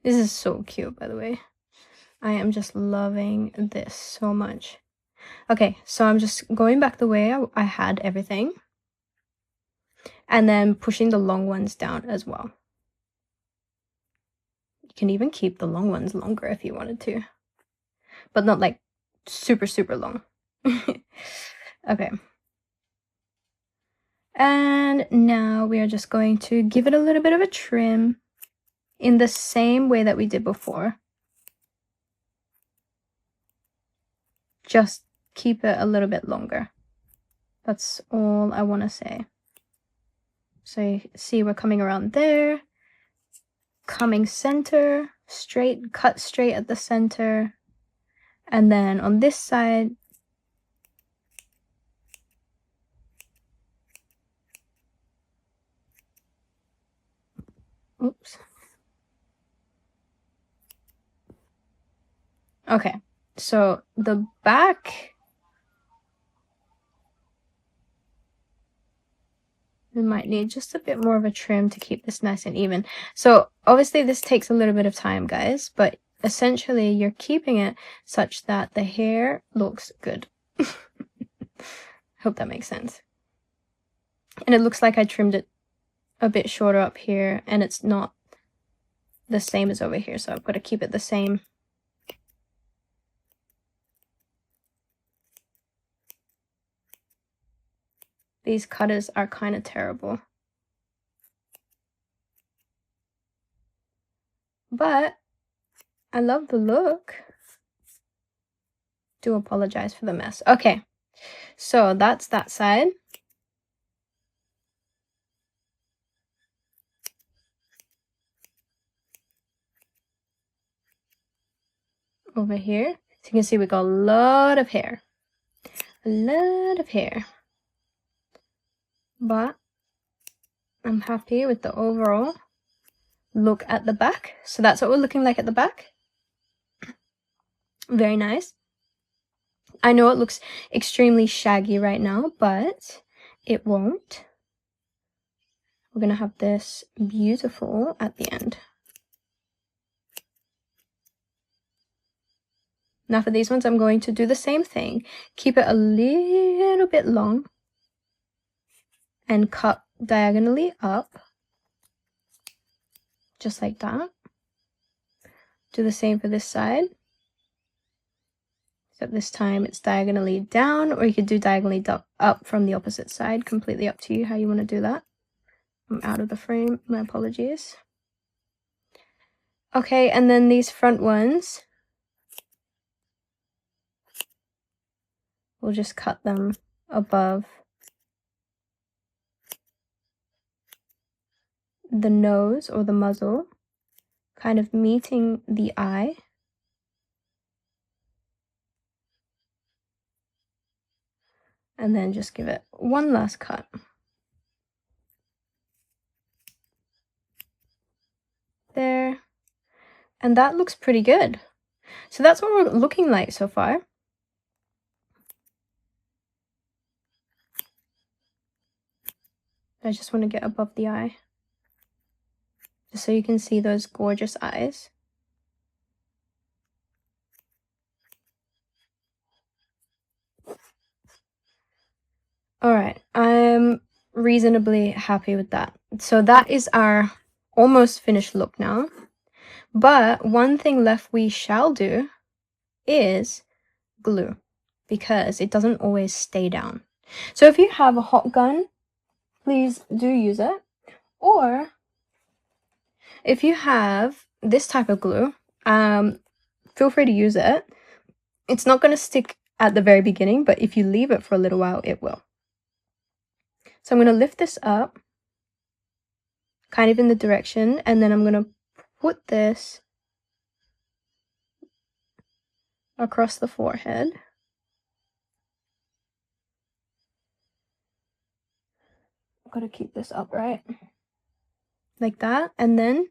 This is so cute, by the way. I am just loving this so much. Okay, so I'm just going back the way I had everything. And then pushing the long ones down as well. You can even keep the long ones longer if you wanted to, but not like super, super long. Okay. And now we are just going to give it a little bit of a trim in the same way that we did before. Just keep it a little bit longer. That's all I want to say. So you see we're coming around there, coming center, straight, cut straight at the center. And then on this side, oops. Okay, so the back, we might need just a bit more of a trim to keep this nice and even. So obviously this takes a little bit of time, guys, but essentially you're keeping it such that the hair looks good. Hope that makes sense. And it looks like I trimmed it a bit shorter up here, and it's not the same as over here, so I've got to keep it the same. These cutters are kind of terrible. But I love the look. Do apologize for the mess. Okay, so that's that side. Over here, so you can see we got a lot of hair. A lot of hair. But I'm happy with the overall look at the back. So that's what we're looking like at the back. Very nice. I know it looks extremely shaggy right now, but it won't. We're gonna have this beautiful at the end. Now for these ones, I'm going to do the same thing. Keep it a little bit long and cut diagonally up, just like that. Do the same for this side. Except this time it's diagonally down, or you could do diagonally up from the opposite side. Completely up to you how you want to do that. I'm out of the frame, my apologies. Okay, and then these front ones, we'll just cut them above the nose or the muzzle, kind of meeting the eye. And then just give it one last cut. There. And that looks pretty good. So that's what we're looking like so far. I just want to get above the eye, just so you can see those gorgeous eyes. Alright, I'm reasonably happy with that. So that is our almost finished look now. But one thing left we shall do is glue, because it doesn't always stay down. So if you have a hot gun, please do use it. Or if you have this type of glue, feel free to use it. It's not going to stick at the very beginning, but if you leave it for a little while, it will. So I'm going to lift this up, kind of in the direction, and then I'm going to put this across the forehead. I've got to keep this upright, like that, and then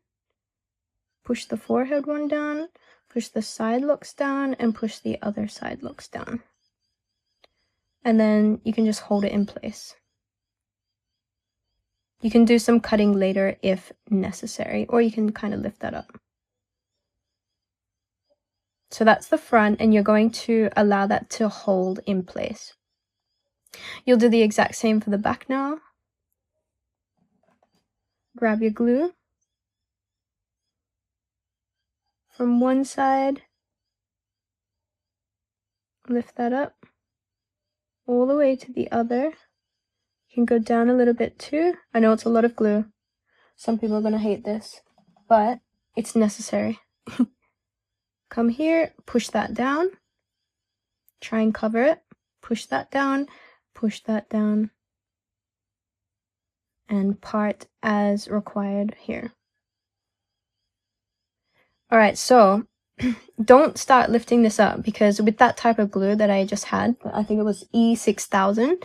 push the forehead one down, push the side looks down, and push the other side looks down. And then you can just hold it in place. You can do some cutting later if necessary, or you can kind of lift that up. So that's the front, and you're going to allow that to hold in place. You'll do the exact same for the back now. Grab your glue. from one side, lift that up all the way to the other. You can go down a little bit too. I know it's a lot of glue. Some people are gonna hate this, but it's necessary. Come here, push that down, try and cover it, push that down, and part as required here. Alright, so don't start lifting this up, because with that type of glue that I just had, I think it was E6000,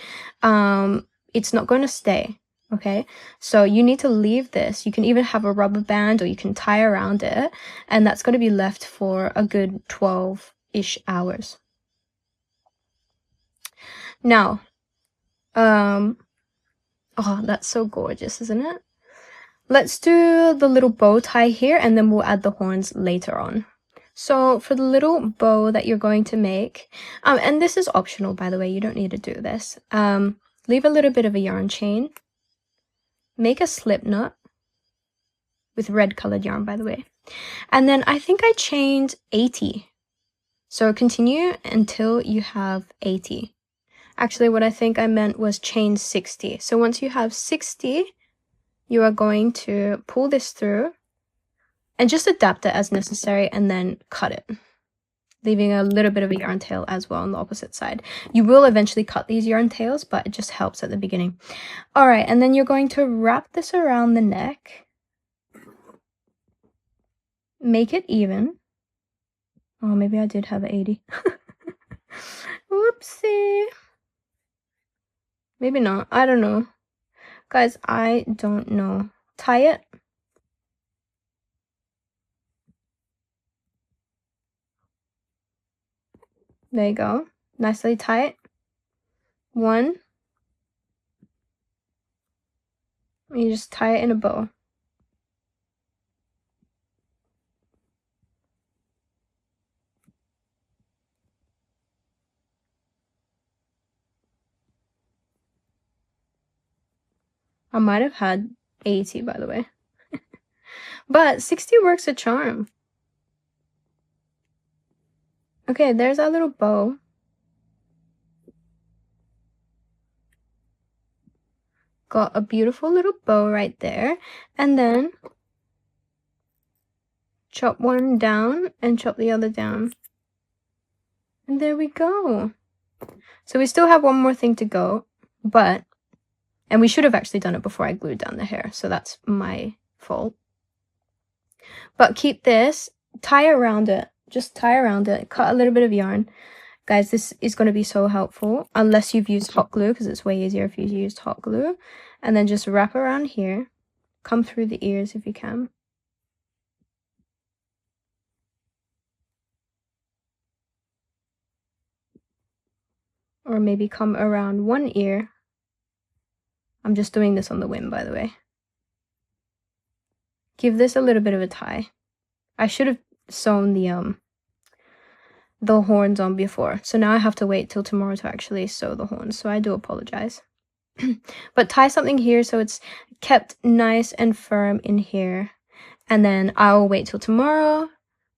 it's not going to stay, okay? So you need to leave this. You can even have a rubber band, or you can tie around it, and that's going to be left for a good 12-ish hours. Now, oh, that's so gorgeous, isn't it? Let's do the little bow tie here, and then we'll add the horns later on. So for the little bow that you're going to make, and this is optional, by the way, you don't need to do this. Leave a little bit of a yarn chain, make a slip knot with red colored yarn, by the way, and then I think I chained 80. So continue until you have 80. Actually, what I think I meant was chain 60. So once you have 60, you are going to pull this through and just adapt it as necessary, and then cut it, leaving a little bit of a yarn tail as well on the opposite side. You will eventually cut these yarn tails, but it just helps at the beginning. All right, and then you're going to wrap this around the neck, make it even. Oh, maybe I did have 80. Whoopsie. Maybe not. I don't know. Guys, I don't know. Tie it. There you go. Nicely tight. One. You just tie it in a bow. I might have had 80, by the way. But 60 works a charm. Okay, there's our little bow. Got a beautiful little bow right there. And then chop one down and chop the other down. And there we go. So we still have one more thing to go, and we should have actually done it before I glued down the hair, so that's my fault. But keep this, tie around it, just tie around it, cut a little bit of yarn. Guys, this is going to be so helpful, unless you've used hot glue, because it's way easier if you used hot glue. And then just wrap around here, come through the ears if you can. Or maybe come around one ear. I'm just doing this on the whim, by the way. Give this a little bit of a tie. I should have sewn the horns on before, so now I have to wait till tomorrow to actually sew the horns, so I do apologize. But tie something here so it's kept nice and firm in here, and then I'll wait till tomorrow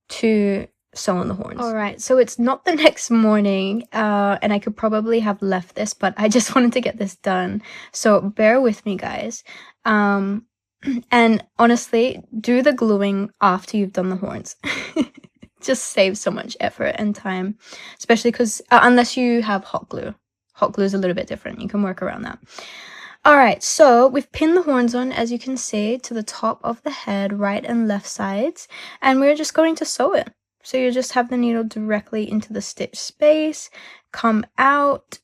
to sew on the horns. Alright, so it's not the next morning, and I could probably have left this, but I just wanted to get this done, so bear with me, guys. And honestly, do the gluing after you've done the horns. Just saves so much effort and time, especially because unless you have hot glue. Hot glue is a little bit different. You can work around that. Alright, so we've pinned the horns on, as you can see, to the top of the head, right and left sides, and we're just going to sew it. So you just have the needle directly into the stitch space, come out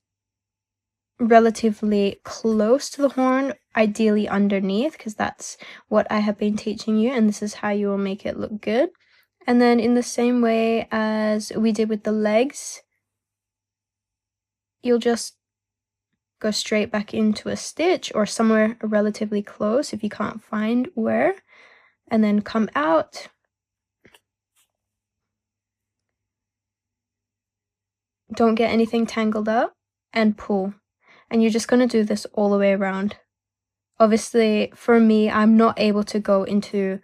relatively close to the horn, ideally underneath, because that's what I have been teaching you, and this is how you will make it look good. And then in the same way as we did with the legs, you'll just go straight back into a stitch or somewhere relatively close if you can't find where, and then come out. Don't get anything tangled up, and pull. And you're just going to do this all the way around. Obviously, for me, I'm not able to go into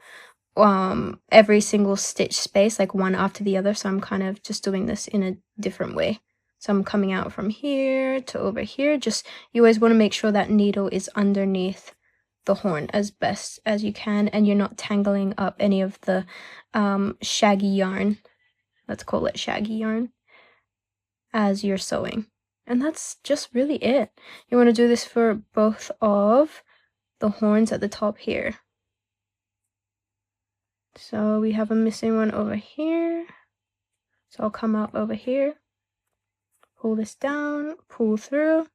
every single stitch space, like one after the other. So I'm kind of just doing this in a different way. So I'm coming out from here to over here. Just, you always want to make sure that needle is underneath the horn as best as you can, and you're not tangling up any of the shaggy yarn, let's call it shaggy yarn, as you're sewing. And that's just really it. You want to do this for both of the horns at the top here. So we have a missing one over here. So I'll come out over here, pull this down, pull through,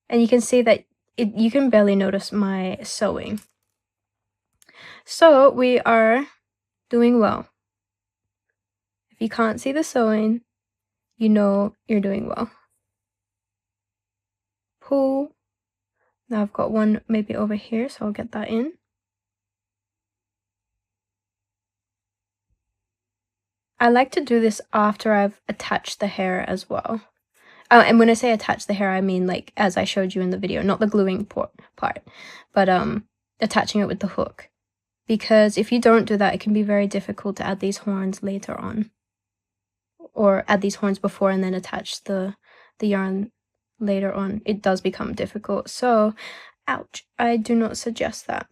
and you can see that you can barely notice my sewing. So we are doing well. If you can't see the sewing, you know you're doing well. Pull. Now I've got one maybe over here, so I'll get that in. I like to do this after I've attached the hair as well. Oh, and when I say attach the hair, I mean like as I showed you in the video, not the gluing part, but attaching it with the hook. Because if you don't do that, it can be very difficult to add these horns later on. Or add these horns before and then attach the yarn later on. It does become difficult. So, ouch, I do not suggest that.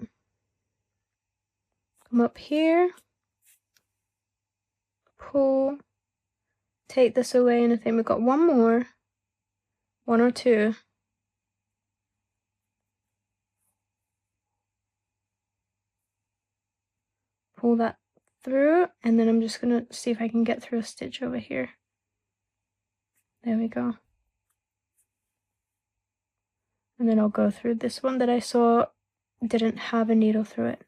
Come up here. Pull. Take this away, and I think we've got one more. One or two. Pull that through, and then I'm just gonna see if I can get through a stitch over here. There we go. And then I'll go through this one that I saw didn't have a needle through it.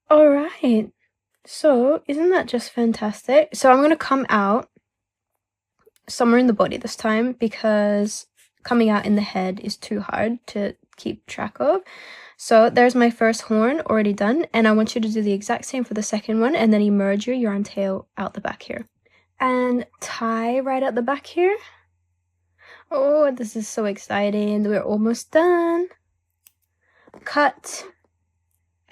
Alright, so isn't that just fantastic? So I'm going to come out somewhere in the body this time, because coming out in the head is too hard to keep track of. So there's my first horn already done, and I want you to do the exact same for the second one, and then emerge your yarn tail out the back here. And tie right at the back here. Oh, this is so exciting. We're almost done. Cut.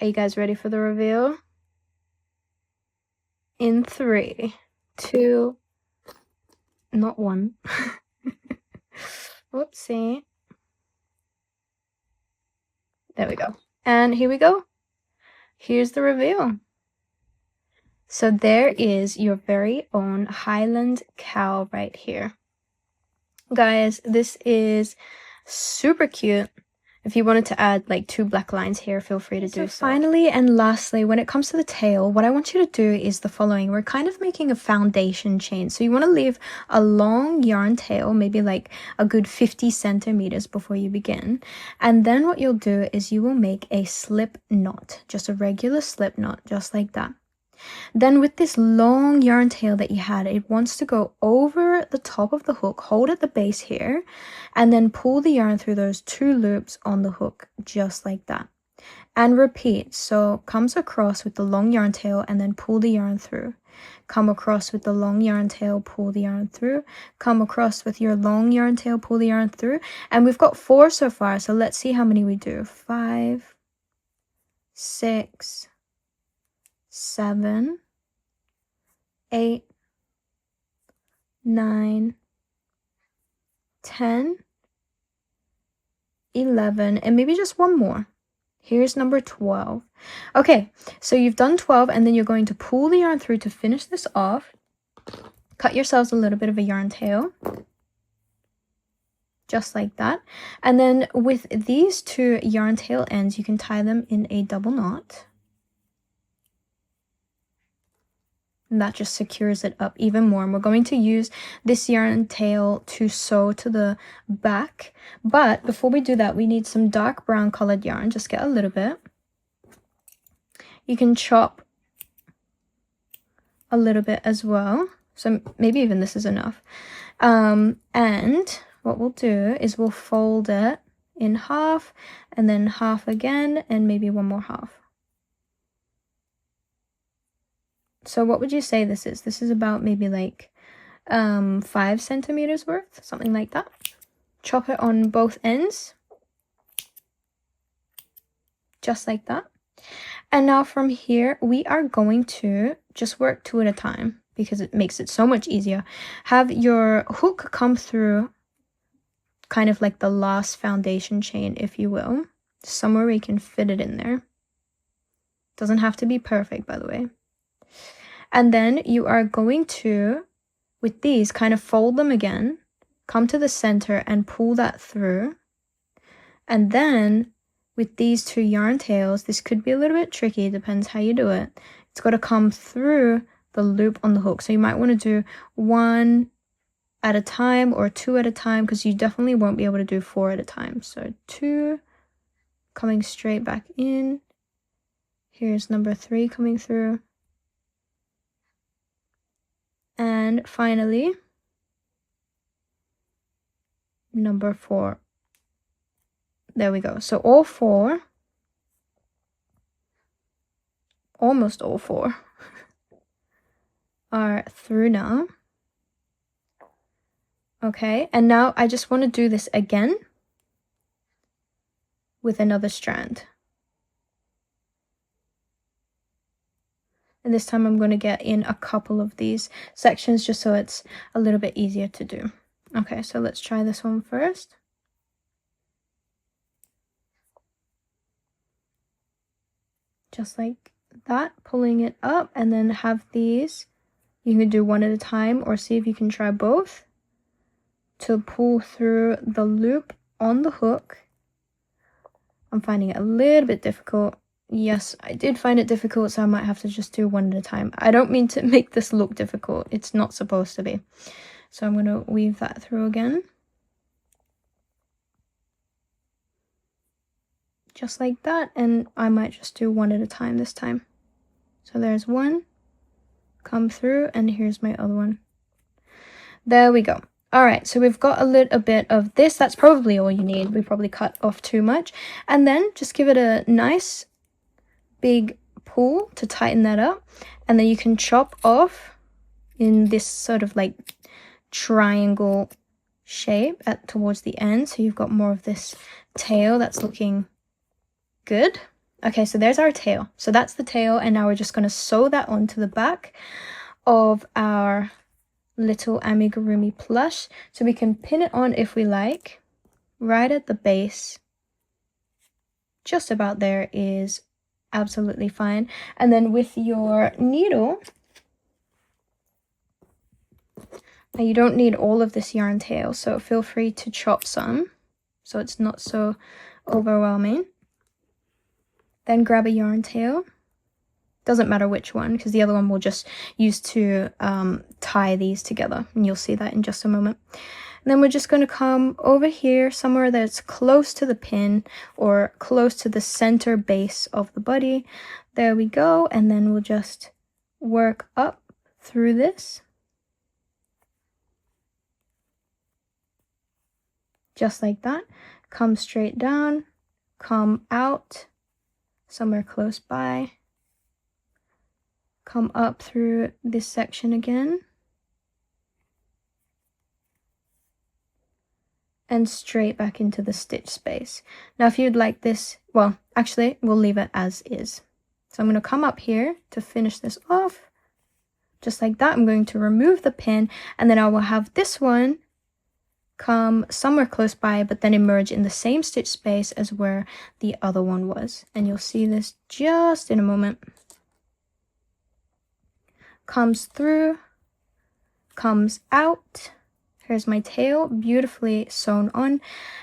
Are you guys ready for the reveal? In 3, 2, not 1. Whoopsie. There we go. And here we go. Here's the reveal. So there is your very own Hyland Cow right here. Guys, this is super cute. If you wanted to add like 2 black lines here, feel free to do so. Finally and lastly, when it comes to the tail, what I want you to do is the following. We're kind of making a foundation chain. So you want to leave a long yarn tail, maybe like a good 50 centimeters before you begin. And then what you'll do is you will make a slip knot, just a regular slip knot, just like that. Then with this long yarn tail that you had, it wants to go over the top of the hook, hold at the base here, and then pull the yarn through those 2 loops on the hook, just like that. And repeat. So comes across with the long yarn tail and then pull the yarn through. Come across with the long yarn tail, pull the yarn through. Come across with your long yarn tail, pull the yarn through. And we've got 4 so far, so let's see how many we do. 5, 6, 7, 8, 9, 10, 11, and maybe just one more. Here's number 12. Okay, so you've done 12, and then you're going to pull the yarn through to finish this off. Cut yourselves a little bit of a yarn tail, just like that. And then with these 2 yarn tail ends, you can tie them in a double knot. And that just secures it up even more. And we're going to use this yarn tail to sew to the back. But before we do that, we need some dark brown colored yarn. Just get a little bit. You can chop a little bit as well. So maybe even this is enough. And what we'll do is we'll fold it in half, and then half again, and maybe one more half. So what would you say this is? This is about maybe like 5 centimeters worth, something like that. Chop it on both ends, just like that. And now from here, we are going to just work 2 at a time because it makes it so much easier. Have your hook come through kind of like the last foundation chain, if you will, somewhere where you can fit it in there. Doesn't have to be perfect, by the way. And then you are going to, with these, kind of fold them again, come to the center and pull that through. And then with these 2 yarn tails, this could be a little bit tricky, depends how you do it. It's got to come through the loop on the hook. So you might want to do 1 at a time or 2 at a time, because you definitely won't be able to do 4 at a time. So 2 coming straight back in. Here's number 3 coming through. And finally, number 4. There we go. So all 4, almost all 4, are through now. Okay, and now I just want to do this again with another strand. And this time I'm going to get in a couple of these sections just so it's a little bit easier to do. Okay, so let's try this one first. Just like that, pulling it up, and then have these. You can do 1 at a time or see if you can try both to pull through the loop on the hook. I'm finding it a little bit difficult. Yes, I did find it difficult, so I might have to just do 1 at a time. I don't mean to make this look difficult. It's not supposed to be. So I'm going to weave that through again. Just like that, and I might just do 1 at a time this time. So there's 1, come through, and here's my other one. There we go. All right, so we've got a little bit of this. That's probably all you need. We probably cut off too much. And then just give it a nice big pull to tighten that up. And then you can chop off in this sort of like triangle shape towards the end. So you've got more of this tail that's looking good. Okay, so there's our tail. So that's the tail. And now we're just going to sew that onto the back of our little amigurumi plush, so we can pin it on if we like. Right at the base, just about there, is absolutely fine. And then with your needle, now you don't need all of this yarn tail, so feel free to chop some so it's not so overwhelming. Then grab a yarn tail. Doesn't matter which one, because the other one we'll just use to tie these together, and you'll see that in just a moment. And then we're just going to come over here somewhere that's close to the pin or close to the center base of the body. There we go. And then we'll just work up through this. Just like that. Come straight down, come out somewhere close by. Come up through this section again. And straight back into the stitch space. Now if you'd like this, well, actually, we'll leave it as is. So I'm going to come up here to finish this off. Just like that, I'm going to remove the pin, and then I will have this one come somewhere close by, but then emerge in the same stitch space as where the other one was. And you'll see this just in a moment. Comes through, comes out. Here's my tail, beautifully sewn on.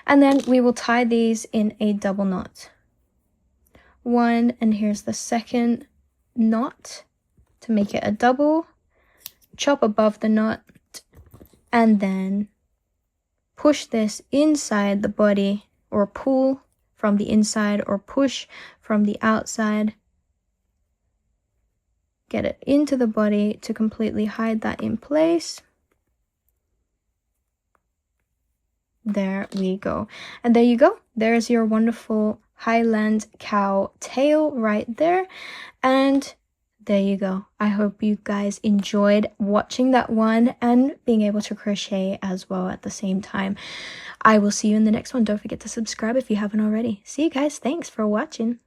And then we will tie these in a double knot. 1, and here's the second knot to make it a double. Chop above the knot, and then push this inside the body, or pull from the inside, or push from the outside. Get it into the body to completely hide that in place. There we go. And there you go. There's your wonderful Hyland Cow tail right there. And there you go. I hope you guys enjoyed watching that one and being able to crochet as well at the same time. I will see you in the next one. Don't forget to subscribe if you haven't already. See you guys. Thanks for watching.